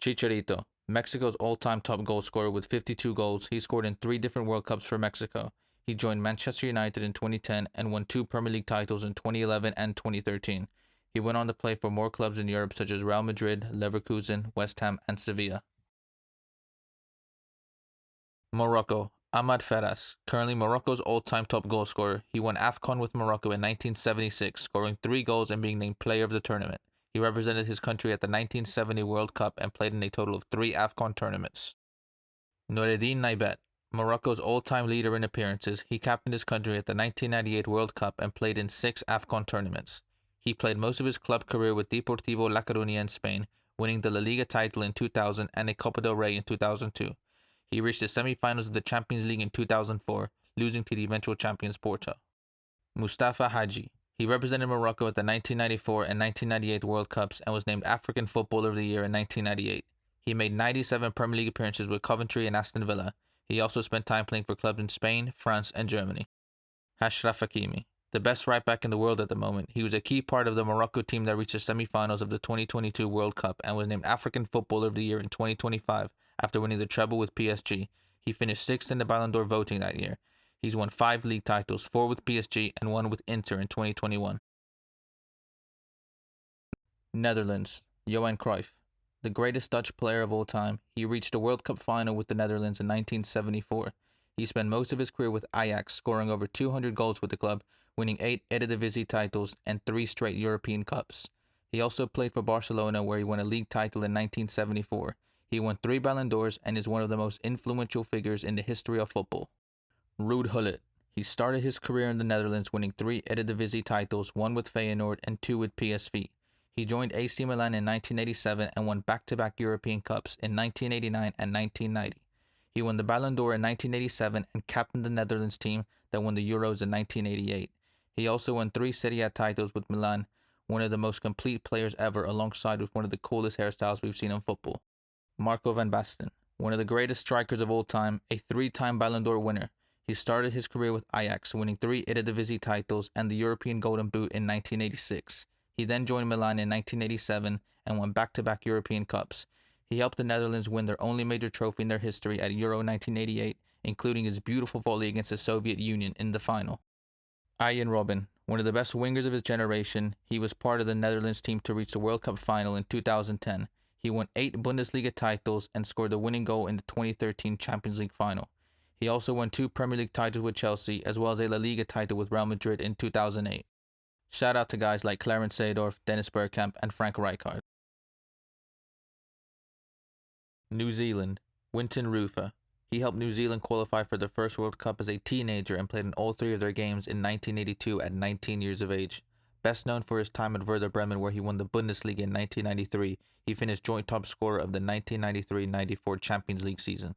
Chicharito, Mexico's all-time top goal scorer with 52 goals. He scored in 3 different World Cups for Mexico. He joined Manchester United in 2010 and won 2 Premier League titles in 2011 and 2013. He went on to play for more clubs in Europe such as Real Madrid, Leverkusen, West Ham, and Sevilla. Morocco. Ahmad Ferras, currently Morocco's all-time top goal scorer. He won AFCON with Morocco in 1976, scoring 3 goals and being named player of the tournament. He represented his country at the 1970 World Cup and played in a total of 3 AFCON tournaments. Noureddine Naibet, Morocco's all-time leader in appearances. He captained his country at the 1998 World Cup and played in 6 AFCON tournaments. He played most of his club career with Deportivo La Coruña in Spain, winning the La Liga title in 2000 and a Copa del Rey in 2002. He reached the semi-finals of the Champions League in 2004, losing to the eventual champions Porto. Mustafa Hadji. He represented Morocco at the 1994 and 1998 World Cups and was named African Footballer of the Year in 1998. He made 97 Premier League appearances with Coventry and Aston Villa. He also spent time playing for clubs in Spain, France, and Germany. Achraf Hakimi. The best right back in the world at the moment. He was a key part of the Morocco team that reached the semi-finals of the 2022 World Cup and was named African Footballer of the Year in 2025 after winning the treble with PSG. He finished 6th in the Ballon d'Or voting that year. He's won 5 league titles, 4 with PSG and 1 with Inter in 2021. Netherlands. Johan Cruyff. The greatest Dutch player of all time. He reached a World Cup final with the Netherlands in 1974. He spent most of his career with Ajax, scoring over 200 goals with the club, winning 8 Eredivisie titles and 3 straight European Cups. He also played for Barcelona, where he won a league title in 1974. He won 3 Ballon d'Ors and is one of the most influential figures in the history of football. Ruud Gullit. He started his career in the Netherlands, winning 3 Eredivisie titles, 1 with Feyenoord and 2 with PSV. He joined AC Milan in 1987 and won back-to-back European Cups in 1989 and 1990. He won the Ballon d'Or in 1987 and captained the Netherlands team that won the Euros in 1988. He also won 3 Serie A titles with Milan, one of the most complete players ever, alongside with one of the coolest hairstyles we've seen in football. Marco van Basten, one of the greatest strikers of all time, a 3-time Ballon d'Or winner. He started his career with Ajax, winning 3 Eredivisie titles and the European Golden Boot in 1986. He then joined Milan in 1987 and won back-to-back European Cups. He helped the Netherlands win their only major trophy in their history at Euro 1988, including his beautiful volley against the Soviet Union in the final. Arjen Robben, one of the best wingers of his generation, he was part of the Netherlands team to reach the World Cup final in 2010. He won 8 Bundesliga titles and scored the winning goal in the 2013 Champions League final. He also won 2 Premier League titles with Chelsea, as well as a La Liga title with Real Madrid in 2008. Shout out to guys like Clarence Seedorf, Dennis Bergkamp, and Frank Rijkaard. New Zealand, Winton Rufer. He helped New Zealand qualify for their first World Cup as a teenager and played in all 3 of their games in 1982 at 19 years of age. Best known for his time at Werder Bremen, where he won the Bundesliga in 1993, he finished joint top scorer of the 1993-94 Champions League season.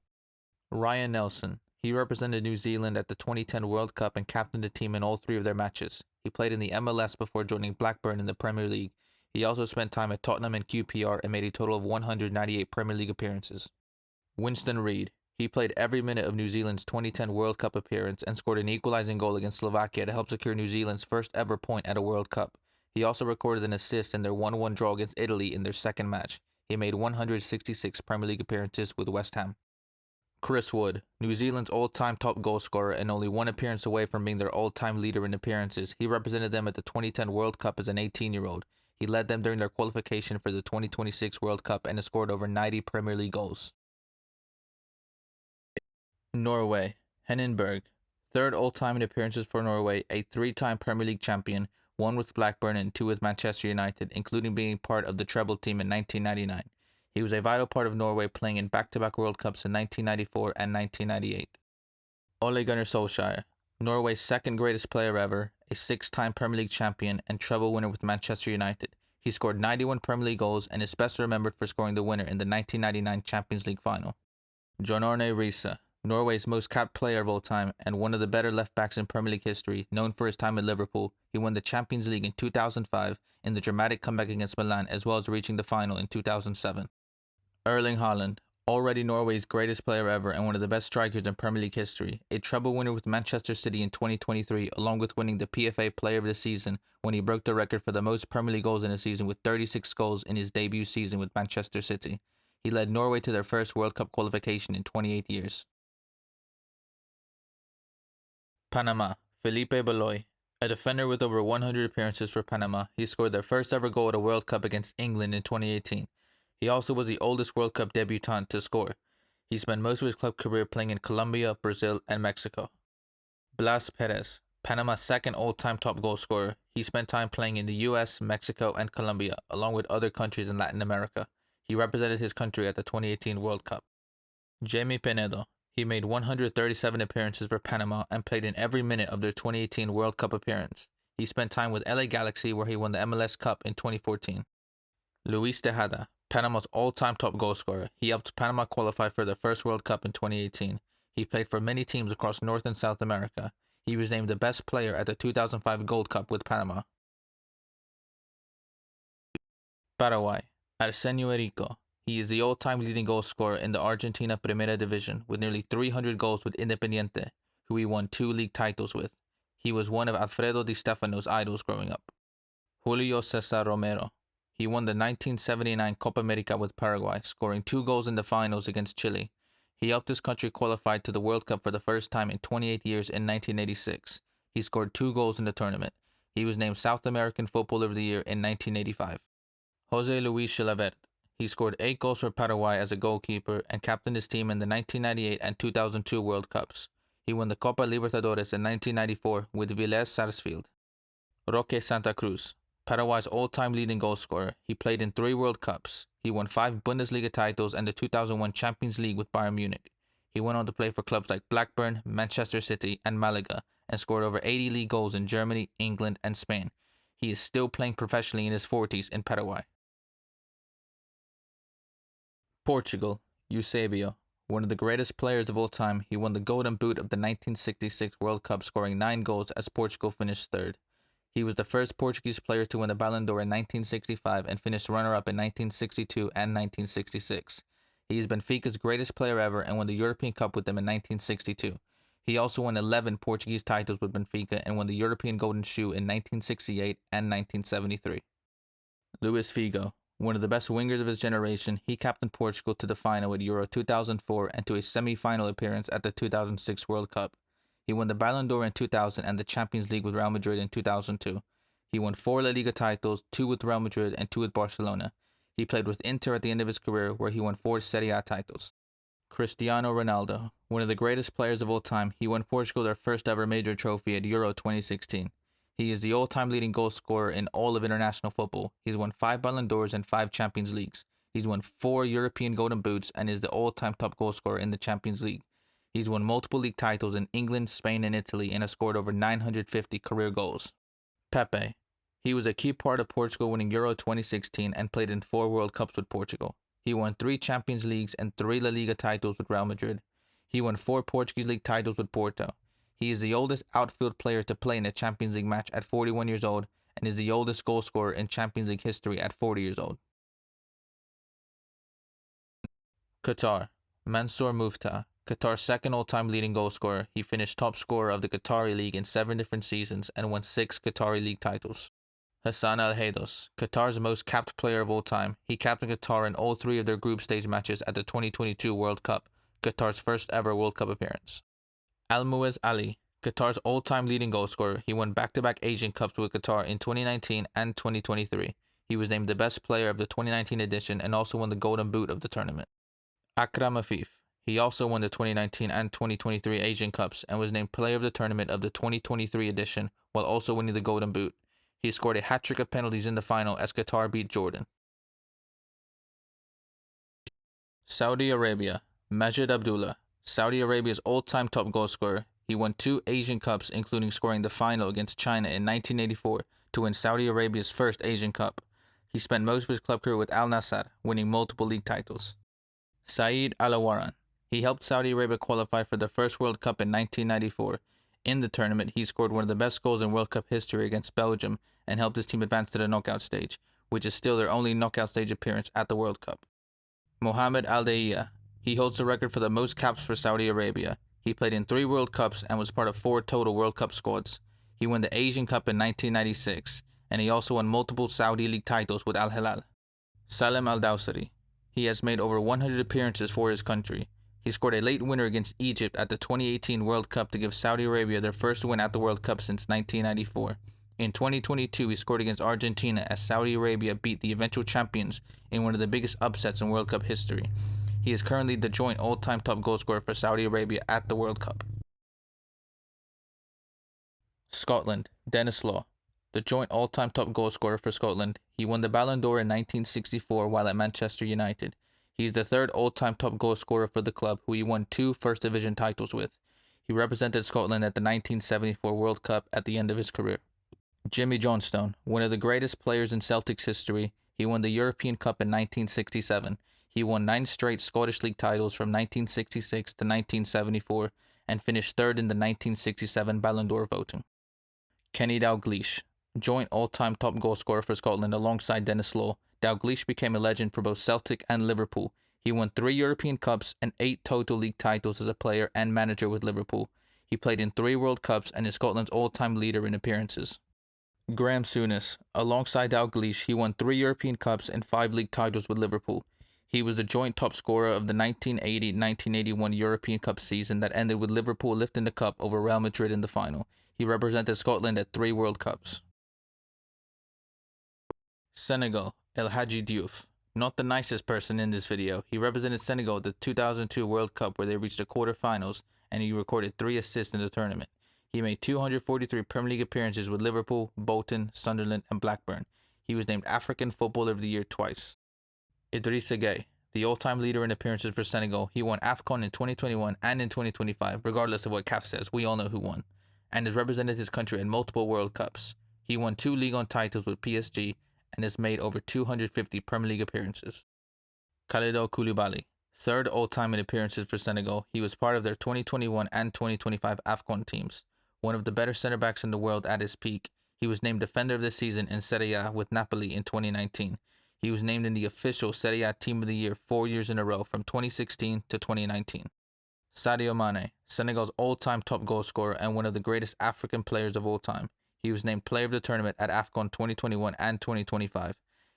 Ryan Nelson. He represented New Zealand at the 2010 World Cup and captained the team in all 3 of their matches. He played in the MLS before joining Blackburn in the Premier League. He also spent time at Tottenham and QPR and made a total of 198 Premier League appearances. Winston Reid. He played every minute of New Zealand's 2010 World Cup appearance and scored an equalizing goal against Slovakia to help secure New Zealand's first ever point at a World Cup. He also recorded an assist in their 1-1 draw against Italy in their second match. He made 166 Premier League appearances with West Ham. Chris Wood, New Zealand's all-time top goal scorer and only 1 appearance away from being their all-time leader in appearances. He represented them at the 2010 World Cup as an 18-year-old. He led them during their qualification for the 2026 World Cup and has scored over 90 Premier League goals. Norway, Hennenberg. 3rd all-time in appearances for Norway, a 3-time Premier League champion, 1 with Blackburn and 2 with Manchester United, including being part of the treble team in 1999. He was a vital part of Norway, playing in back-to-back World Cups in 1994 and 1998. Ole Gunnar Solskjaer, Norway's 2nd greatest player ever, a 6-time Premier League champion and treble winner with Manchester United. He scored 91 Premier League goals and is best remembered for scoring the winner in the 1999 Champions League final. Jon Arne Riise, Norway's most capped player of all time and one of the better left-backs in Premier League history, known for his time at Liverpool. He won the Champions League in 2005 in the dramatic comeback against Milan, as well as reaching the final in 2007. Erling Haaland, already Norway's greatest player ever and one of the best strikers in Premier League history, a treble winner with Manchester City in 2023, along with winning the PFA Player of the Season when he broke the record for the most Premier League goals in a season with 36 goals in his debut season with Manchester City. He led Norway to their first World Cup qualification in 28 years. Panama, Felipe Beloy. A defender with over 100 appearances for Panama, he scored their first ever goal at a World Cup against England in 2018. He also was the oldest World Cup debutant to score. He spent most of his club career playing in Colombia, Brazil, and Mexico. Blas Perez, Panama's 2nd all-time top goal scorer. He spent time playing in the US, Mexico, and Colombia, along with other countries in Latin America. He represented his country at the 2018 World Cup. Jamie Penedo. He made 137 appearances for Panama and played in every minute of their 2018 World Cup appearance. He spent time with LA Galaxy, where he won the MLS Cup in 2014. Luis Tejada, Panama's all-time top goal scorer. He helped Panama qualify for their first World Cup in 2018. He played for many teams across North and South America. He was named the best player at the 2005 Gold Cup with Panama. Paraguay, Arsenio Erico. He is the all-time leading goal scorer in the Argentina Primera Division with nearly 300 goals with Independiente, who he won 2 league titles with. He was one of Alfredo Di Stefano's idols growing up. Julio Cesar Romero. He won the 1979 Copa America with Paraguay, scoring 2 goals in the finals against Chile. He helped his country qualify to the World Cup for the first time in 28 years in 1986. He scored 2 goals in the tournament. He was named South American Footballer of the Year in 1985. Jose Luis Chilavert. He scored 8 goals for Paraguay as a goalkeeper and captained his team in the 1998 and 2002 World Cups. He won the Copa Libertadores in 1994 with Vélez Sarsfield. Roque Santa Cruz, Paraguay's all-time leading goal scorer. He played in 3 World Cups. He won 5 Bundesliga titles and the 2001 Champions League with Bayern Munich. He went on to play for clubs like Blackburn, Manchester City, and Malaga, and scored over 80 league goals in Germany, England, and Spain. He is still playing professionally in his 40s in Paraguay. Portugal, Eusebio. One of the greatest players of all time, he won the Golden Boot of the 1966 World Cup, scoring 9 goals as Portugal finished 3rd. He was the first Portuguese player to win the Ballon d'Or in 1965 and finished runner-up in 1962 and 1966. He is Benfica's greatest player ever and won the European Cup with them in 1962. He also won 11 Portuguese titles with Benfica and won the European Golden Shoe in 1968 and 1973. Luis Figo. One of the best wingers of his generation, he captained Portugal to the final at Euro 2004 and to a semi-final appearance at the 2006 World Cup. He won the Ballon d'Or in 2000 and the Champions League with Real Madrid in 2002. He won 4 La Liga titles, 2 with Real Madrid and 2 with Barcelona. He played with Inter at the end of his career, where he won 4 Serie A titles. Cristiano Ronaldo, one of the greatest players of all time, he won Portugal their first ever major trophy at Euro 2016. He is the all-time leading goal scorer in all of international football. He's won 5 Ballon d'Ors and 5 Champions Leagues. He's won 4 European Golden Boots and is the all-time top goal scorer in the Champions League. He's won multiple league titles in England, Spain, and Italy and has scored over 950 career goals. Pepe. He was a key part of Portugal winning Euro 2016 and played in 4 World Cups with Portugal. He won 3 Champions Leagues and 3 La Liga titles with Real Madrid. He won 4 Portuguese League titles with Porto. He is the oldest outfield player to play in a Champions League match at 41 years old and is the oldest goal scorer in Champions League history at 40 years old. Qatar. Mansour Muftah. Qatar's second all-time leading goal scorer. He finished top scorer of the Qatari League in 7 different seasons and won 6 Qatari League titles. Hassan Al-Haydos, Qatar's most capped player of all time. He captained Qatar in all 3 of their group stage matches at the 2022 World Cup, Qatar's first ever World Cup appearance. Al-Muez Ali, Qatar's all-time leading goal scorer. He won back-to-back Asian Cups with Qatar in 2019 and 2023. He was named the best player of the 2019 edition and also won the Golden Boot of the tournament. Akram Afif, he also won the 2019 and 2023 Asian Cups and was named player of the tournament of the 2023 edition while also winning the Golden Boot. He scored a hat-trick of penalties in the final as Qatar beat Jordan. Saudi Arabia. Majid Abdullah, Saudi Arabia's all-time top goal scorer. He won 2 Asian Cups, including scoring the final against China in 1984 to win Saudi Arabia's first Asian Cup. He spent most of his club career with Al Nassr, winning multiple league titles. Saeed Alawaran. He helped Saudi Arabia qualify for their first World Cup in 1994. In the tournament, he scored one of the best goals in World Cup history against Belgium and helped his team advance to the knockout stage, which is still their only knockout stage appearance at the World Cup. Mohamed Al-Daiya. He holds the record for the most caps for Saudi Arabia. He played in 3 World Cups and was part of 4 total World Cup squads. He won the Asian Cup in 1996, and he also won multiple Saudi League titles with Al Hilal. Salem Al-Dawsari. He has made over 100 appearances for his country. He scored a late winner against Egypt at the 2018 World Cup to give Saudi Arabia their first win at the World Cup since 1994. In 2022, he scored against Argentina as Saudi Arabia beat the eventual champions in one of the biggest upsets in World Cup history. He is currently the joint all-time top goal scorer for Saudi Arabia at the World Cup. Scotland. Denis Law, the joint all-time top goal scorer for Scotland. He won the Ballon d'Or in 1964 while at Manchester United. He is the 3rd all-time top goal scorer for the club, who he won 2 First Division titles with. He represented Scotland at the 1974 World Cup at the end of his career. Jimmy Johnstone, one of the greatest players in Celtic's history. He won the European Cup in 1967. He won 9 straight Scottish League titles from 1966 to 1974 and finished 3rd in the 1967 Ballon d'Or voting. Kenny Dalglish, joint all-time top goal scorer for Scotland alongside Denis Law. Dalglish became a legend for both Celtic and Liverpool. He won 3 European Cups and 8 total league titles as a player and manager with Liverpool. He played in 3 World Cups and is Scotland's all-time leader in appearances. Graham Souness, alongside Dalglish, he won 3 European Cups and 5 league titles with Liverpool. He was the joint top scorer of the 1980-1981 European Cup season that ended with Liverpool lifting the cup over Real Madrid in the final. He represented Scotland at 3 World Cups. Senegal. El Hadji Diouf. Not the nicest person in this video. He represented Senegal at the 2002 World Cup where they reached the quarterfinals and he recorded 3 assists in the tournament. He made 243 Premier League appearances with Liverpool, Bolton, Sunderland, and Blackburn. He was named African Footballer of the Year twice. Idrissa Gueye, the all-time leader in appearances for Senegal. He won AFCON in 2021 and in 2025, regardless of what CAF says. We all know who won. And has represented his country in multiple World Cups. He won 2 Ligue 1 titles with PSG and has made over 250 Premier League appearances. Kalidou Koulibaly, 3rd all-time in appearances for Senegal. He was part of their 2021 and 2025 AFCON teams. One of the better centre-backs in the world at his peak. He was named Defender of the Season in Serie A with Napoli in 2019. He was named in the official Serie A Team of the Year 4 years in a row from 2016 to 2019. Sadio Mane, Senegal's all-time top goal scorer and one of the greatest African players of all time. He was named Player of the Tournament at AFCON 2021 and 2025.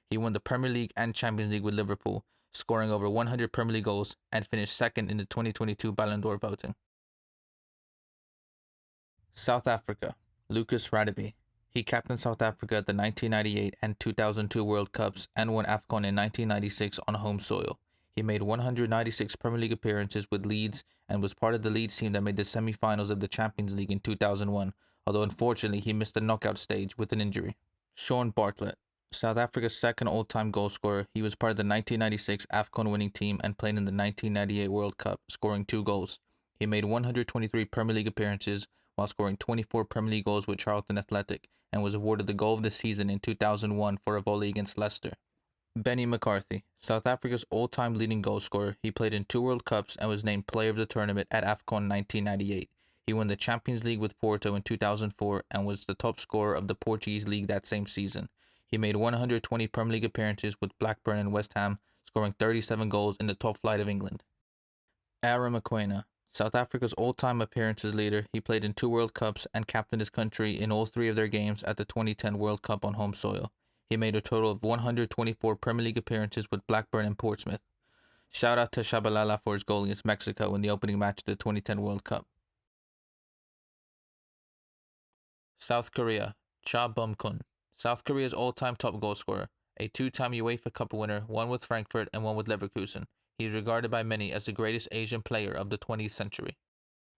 He won the Premier League and Champions League with Liverpool, scoring over 100 Premier League goals and finished 2nd in the 2022 Ballon d'Or voting. South Africa, Lucas Radebe. He captained South Africa at the 1998 and 2002 World Cups and won AFCON in 1996 on home soil. He made 196 Premier League appearances with Leeds and was part of the Leeds team that made the semi-finals of the Champions League in 2001, although unfortunately he missed the knockout stage with an injury. Sean Bartlett, South Africa's second all-time goalscorer. He was part of the 1996 AFCON winning team and played in the 1998 World Cup, scoring 2 goals. He made 123 Premier League appearances while scoring 24 Premier League goals with Charlton Athletic and was awarded the goal of the season in 2001 for a volley against Leicester. Benny McCarthy, South Africa's all-time leading goalscorer. He played in 2 World Cups and was named Player of the Tournament at AFCON 1998. He won the Champions League with Porto in 2004 and was the top scorer of the Portuguese league that same season. He made 120 Premier League appearances with Blackburn and West Ham, scoring 37 goals in the top flight of England. Aaron Mokoena, South Africa's all-time appearances leader. He played in 2 World Cups and captained his country in all 3 of their games at the 2010 World Cup on home soil. He made a total of 124 Premier League appearances with Blackburn and Portsmouth. Shout out to Shabalala for his goal against Mexico in the opening match of the 2010 World Cup. South Korea, Cha Bum-kun, South Korea's all-time top goalscorer, a 2-time UEFA Cup winner, one with Frankfurt and one with Leverkusen. He is regarded by many as the greatest Asian player of the 20th century.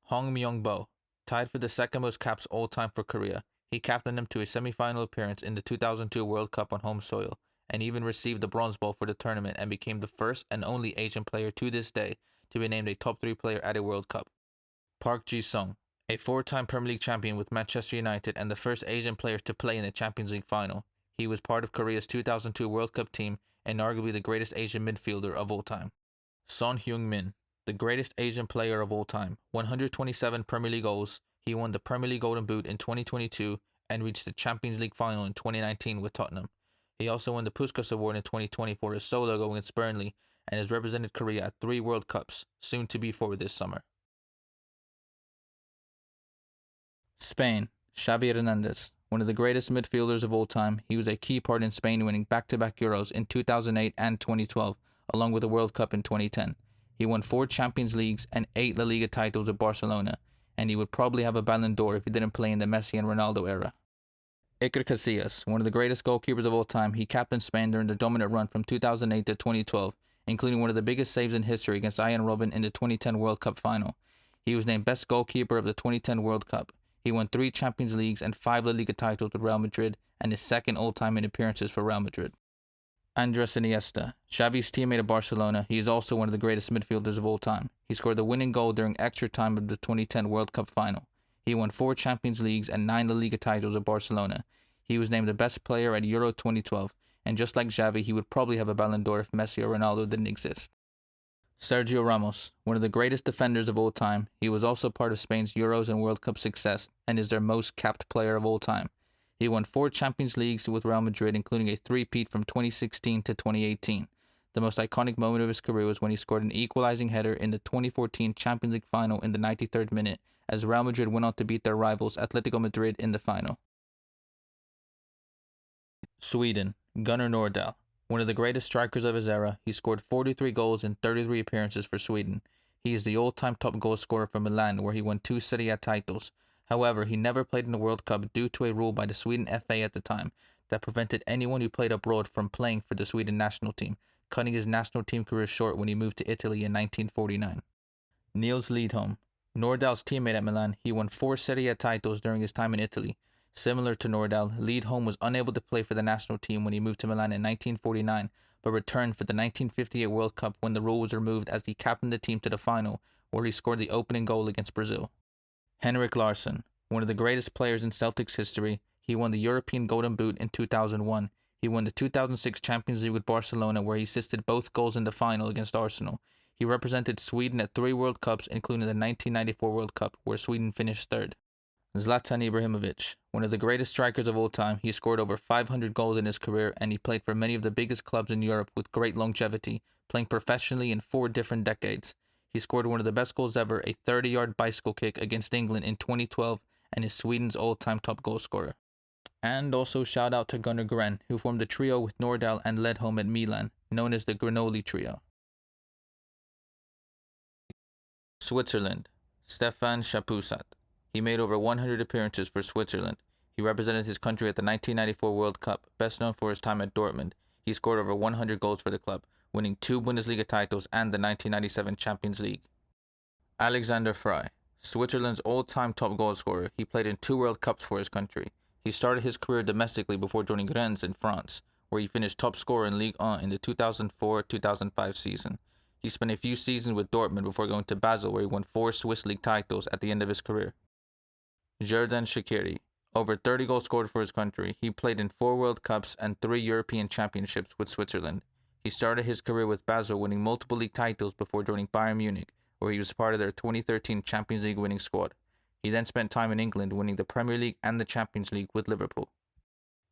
Hong Myung-bo, tied for the second most caps all-time for Korea. He captained them to a semi-final appearance in the 2002 World Cup on home soil, and even received the bronze ball for the tournament and became the first and only Asian player to this day to be named a top 3 player at a World Cup. Park Ji-sung, a 4-time Premier League champion with Manchester United and the first Asian player to play in the Champions League final. He was part of Korea's 2002 World Cup team and arguably the greatest Asian midfielder of all time. Son Heung-min, the greatest Asian player of all time, 127 Premier League goals. He won the Premier League Golden Boot in 2022 and reached the Champions League final in 2019 with Tottenham. He also won the Puskas Award in 2020 for his solo goal against Burnley and has represented Korea at 3 World Cups, soon to be 4 this summer. Spain, Xavi Hernandez, one of the greatest midfielders of all time. He was a key part in Spain winning back-to-back Euros in 2008 and 2012, along with the World Cup in 2010. He won 4 Champions Leagues and 8 La Liga titles with Barcelona, and he would probably have a Ballon d'Or if he didn't play in the Messi and Ronaldo era. Iker Casillas, one of the greatest goalkeepers of all time. He captained Spain during the dominant run from 2008 to 2012, including one of the biggest saves in history against Ian Robben in the 2010 World Cup final. He was named best goalkeeper of the 2010 World Cup. He won 3 Champions Leagues and 5 La Liga titles with Real Madrid and is second all-time in appearances for Real Madrid. Andres Iniesta, Xavi's teammate at Barcelona. He is also one of the greatest midfielders of all time. He scored the winning goal during extra time of the 2010 World Cup final. He won 4 Champions Leagues and 9 La Liga titles at Barcelona. He was named the best player at Euro 2012, and just like Xavi, he would probably have a Ballon d'Or if Messi or Ronaldo didn't exist. Sergio Ramos, one of the greatest defenders of all time. He was also part of Spain's Euros and World Cup success and is their most capped player of all time. He won 4 Champions Leagues with Real Madrid, including a 3-peat from 2016 to 2018. The most iconic moment of his career was when he scored an equalizing header in the 2014 Champions League final in the 93rd minute, as Real Madrid went on to beat their rivals Atletico Madrid in the final. Sweden, Gunnar Nordahl, one of the greatest strikers of his era. He scored 43 goals in 33 appearances for Sweden. He is the all-time top goal scorer for Milan, where he won 2 Serie A titles. However, he never played in the World Cup due to a rule by the Sweden FA at the time that prevented anyone who played abroad from playing for the Sweden national team, cutting his national team career short when he moved to Italy in 1949. Niels Lidholm, Nordahl's teammate at Milan. He won 4 Serie A titles during his time in Italy. Similar to Nordahl, Lidholm was unable to play for the national team when he moved to Milan in 1949, but returned for the 1958 World Cup when the rule was removed as he captained the team to the final, where he scored the opening goal against Brazil. Henrik Larsson, one of the greatest players in Celtic's history. He won the European Golden Boot in 2001. He won the 2006 Champions League with Barcelona, where he assisted both goals in the final against Arsenal. He represented Sweden at 3 World Cups, including the 1994 World Cup, where Sweden finished 3rd. Zlatan Ibrahimovic, one of the greatest strikers of all time. He scored over 500 goals in his career, and he played for many of the biggest clubs in Europe with great longevity, playing professionally in 4 different decades. He scored one of the best goals ever, a 30-yard bicycle kick against England in 2012, and is Sweden's all-time top goal scorer. And also shout out to Gunnar Gren, who formed a trio with Nordahl and Lidholm at Milan, known as the Granoli Trio. Switzerland, Stefan Chapousat. He made over 100 appearances for Switzerland. He represented his country at the 1994 World Cup, best known for his time at Dortmund. He scored over 100 goals for the club, winning 2 Bundesliga titles and the 1997 Champions League. Alexander Frey, Switzerland's all-time top goal scorer. He played in 2 World Cups for his country. He started his career domestically before joining Rennes in France, where he finished top scorer in Ligue 1 in the 2004-2005 season. He spent a few seasons with Dortmund before going to Basel, where he won 4 Swiss League titles at the end of his career. Xherdan Shaqiri, over 30 goals scored for his country. He played in 4 World Cups and 3 European Championships with Switzerland. He started his career with Basel, winning multiple league titles before joining Bayern Munich, where he was part of their 2013 Champions League winning squad. He then spent time in England, winning the Premier League and the Champions League with Liverpool.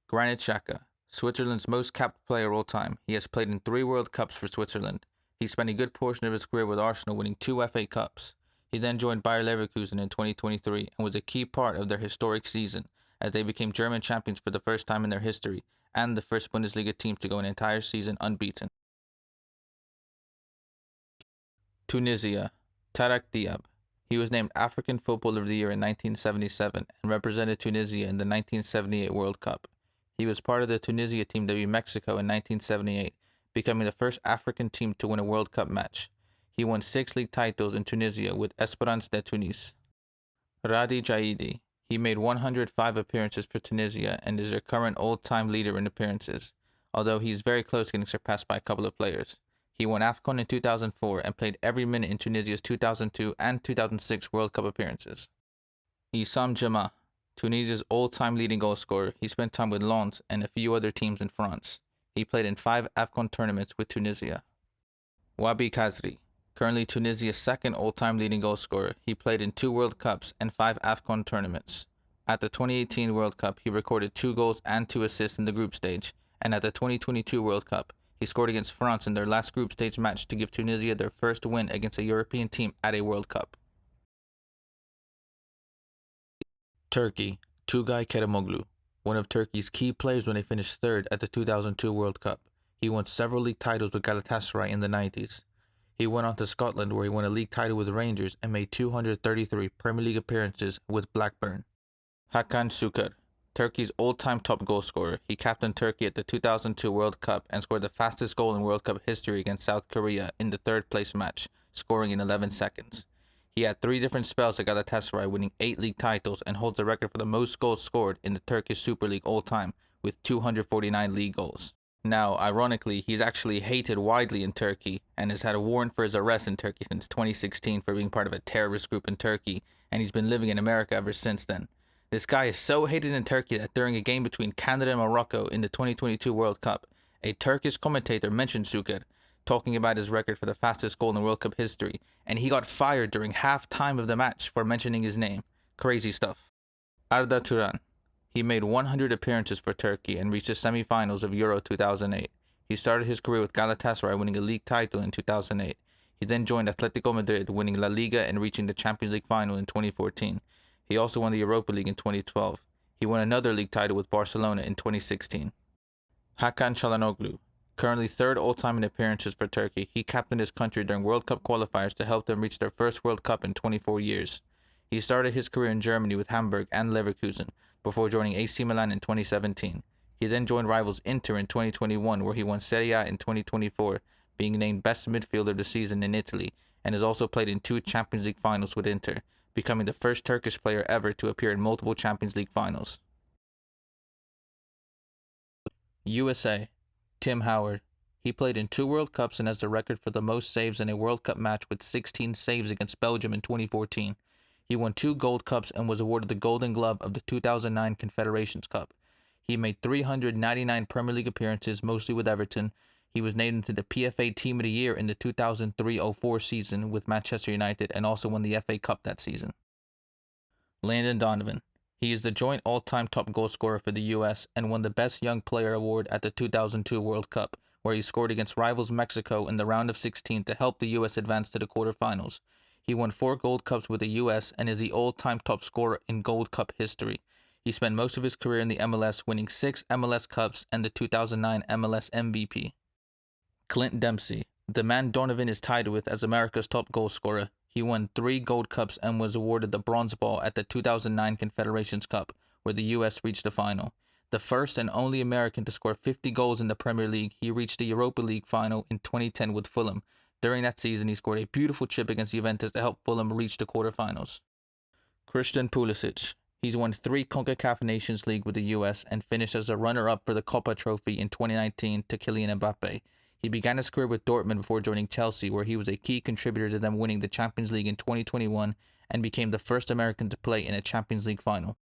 Granit Xhaka, Switzerland's most capped player of all time. He has played in 3 World Cups for Switzerland. He spent a good portion of his career with Arsenal, winning 2 FA Cups. He then joined Bayer Leverkusen in 2023 and was a key part of their historic season, as they became German champions for the first time in their history and the first Bundesliga team to go an entire season unbeaten. Tunisia, Tarak Diab. He was named African Footballer of the Year in 1977 and represented Tunisia in the 1978 World Cup. He was part of the Tunisia team that beat Mexico in 1978, becoming the first African team to win a World Cup match. He won 6 league titles in Tunisia with Esperance de Tunis. Radi Jaidi. He made 105 appearances for Tunisia and is their current all-time leader in appearances, although he is very close to getting surpassed by a couple of players. He won AFCON in 2004 and played every minute in Tunisia's 2002 and 2006 World Cup appearances. Issam Jama, Tunisia's all-time leading goal scorer. He spent time with Lens and a few other teams in France. He played in 5 AFCON tournaments with Tunisia. Wabi Kazri, currently Tunisia's second all-time leading goal scorer. He played in 2 World Cups and 5 AFCON tournaments. At the 2018 World Cup, he recorded 2 goals and 2 assists in the group stage, and at the 2022 World Cup, he scored against France in their last group stage match to give Tunisia their first win against a European team at a World Cup. Turkey, Tugay Kerimoglu, one of Turkey's key players when they finished 3rd at the 2002 World Cup. He won several league titles with Galatasaray in the 90s. He went on to Scotland, where he won a league title with Rangers and made 233 Premier League appearances with Blackburn. Hakan Şükür, Turkey's all-time top goal scorer. He captained Turkey at the 2002 World Cup and scored the fastest goal in World Cup history against South Korea in the 3rd place match, scoring in 11 seconds. He had 3 different spells at Galatasaray, winning 8 league titles, and holds the record for the most goals scored in the Turkish Super League all-time, with 249 league goals. Now, ironically, he's actually hated widely in Turkey and has had a warrant for his arrest in Turkey since 2016 for being part of a terrorist group in Turkey, and he's been living in America ever since then. This guy is so hated in Turkey that during a game between Canada and Morocco in the 2022 World Cup, a Turkish commentator mentioned Şükür, talking about his record for the fastest goal in World Cup history, and he got fired during half-time of the match for mentioning his name. Crazy stuff. Arda Turan. He made 100 appearances for Turkey and reached the semi-finals of Euro 2008. He started his career with Galatasaray, winning a league title in 2008. He then joined Atletico Madrid, winning La Liga and reaching the Champions League final in 2014. He also won the Europa League in 2012. He won another league title with Barcelona in 2016. Hakan Çalhanoğlu, currently 3rd all-time in appearances for Turkey. He captained his country during World Cup qualifiers to help them reach their first World Cup in 24 years. He started his career in Germany with Hamburg and Leverkusen, before joining AC Milan in 2017. He then joined rivals Inter in 2021, where he won Serie A in 2024, being named Best Midfielder of the season in Italy, and has also played in 2 Champions League finals with Inter, becoming the first Turkish player ever to appear in multiple Champions League finals. USA, Tim Howard. He played in 2 World Cups and has the record for the most saves in a World Cup match with 16 saves against Belgium in 2014. He won 2 Gold Cups and was awarded the Golden Glove of the 2009 Confederations Cup. He made 399 Premier League appearances, mostly with Everton. He was named into the PFA Team of the Year in the 2003-04 season with Manchester United and also won the FA Cup that season. Landon Donovan. He is the joint all-time top goal scorer for the US and won the Best Young Player award at the 2002 World Cup, where he scored against rivals Mexico in the round of 16 to help the US advance to the quarterfinals. He won 4 Gold Cups with the US and is the all-time top scorer in Gold Cup history. He spent most of his career in the MLS, winning 6 MLS Cups and the 2009 MLS MVP. Clint Dempsey, the man Donovan is tied with as America's top goal scorer. He won 3 gold cups and was awarded the bronze ball at the 2009 Confederations Cup, where the US reached the final. The first and only American to score 50 goals in the Premier League, he reached the Europa League final in 2010 with Fulham. During that season, he scored a beautiful chip against Juventus to help Fulham reach the quarterfinals. Christian Pulisic. He's won 3 CONCACAF Nations League with the US and finished as a runner-up for the Copa Trophy in 2019 to Kylian Mbappe. He began his career with Dortmund before joining Chelsea, where he was a key contributor to them winning the Champions League in 2021 and became the first American to play in a Champions League final.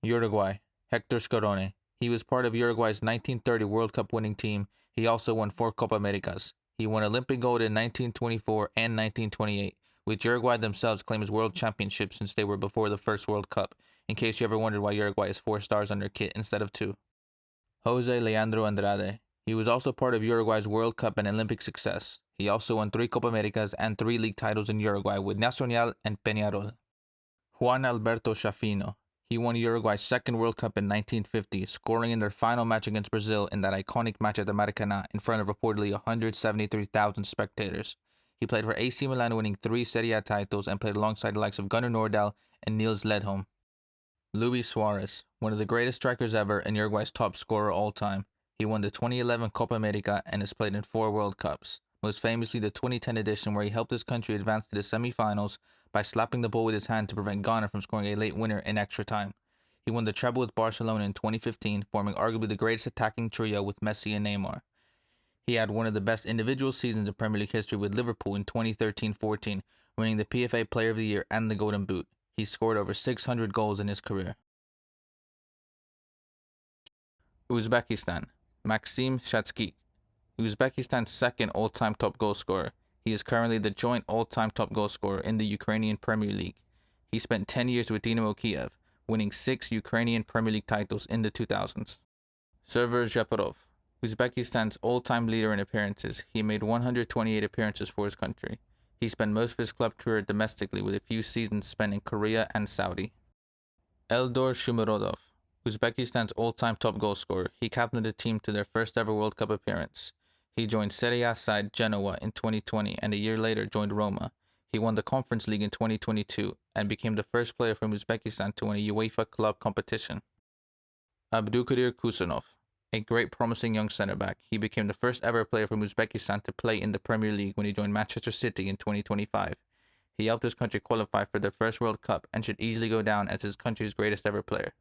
Uruguay. Hector Scarone. He was part of Uruguay's 1930 World Cup winning team. He also won 4 Copa Americas. He won Olympic gold in 1924 and 1928, which Uruguay themselves claim as world championships since they were before the first World Cup, in case you ever wondered why Uruguay has 4 stars on their kit instead of 2. Jose Leandro Andrade. He was also part of Uruguay's World Cup and Olympic success. He also won 3 Copa Americas and 3 league titles in Uruguay with Nacional and Peñarol. Juan Alberto Chafino. He won Uruguay's second World Cup in 1950, scoring in their final match against Brazil in that iconic match at the Maracanã in front of reportedly 173,000 spectators. He played for AC Milan, winning 3 Serie A titles, and played alongside the likes of Gunnar Nordahl and Niels Ledholm. Luis Suarez, one of the greatest strikers ever and Uruguay's top scorer all time. He won the 2011 Copa America and has played in 4 World Cups, most famously the 2010 edition where he helped his country advance to the semi-finals by slapping the ball with his hand to prevent Ghana from scoring a late winner in extra time. He won the treble with Barcelona in 2015, forming arguably the greatest attacking trio with Messi and Neymar. He had one of the best individual seasons in Premier League history with Liverpool in 2013-14, winning the PFA Player of the Year and the Golden Boot. He scored over 600 goals in his career. Uzbekistan. Maxim Shatskik. Uzbekistan's second all-time top goal scorer. He is currently the joint all-time top goal scorer in the Ukrainian Premier League. He spent 10 years with Dynamo Kiev, winning 6 Ukrainian Premier League titles in the 2000s. Server Zheparov. Uzbekistan's all-time leader in appearances. He made 128 appearances for his country. He spent most of his club career domestically, with a few seasons spent in Korea and Saudi. Eldor Shumirodov. Uzbekistan's all-time top goal scorer. He captained the team to their first ever World Cup appearance. He joined Serie A side Genoa in 2020 and a year later joined Roma. He won the Conference League in 2022 and became the first player from Uzbekistan to win a UEFA club competition. Abdukadir Kusanov. A great promising young centre-back, he became the first ever player from Uzbekistan to play in the Premier League when he joined Manchester City in 2025. He helped his country qualify for their first World Cup and should easily go down as his country's greatest ever player.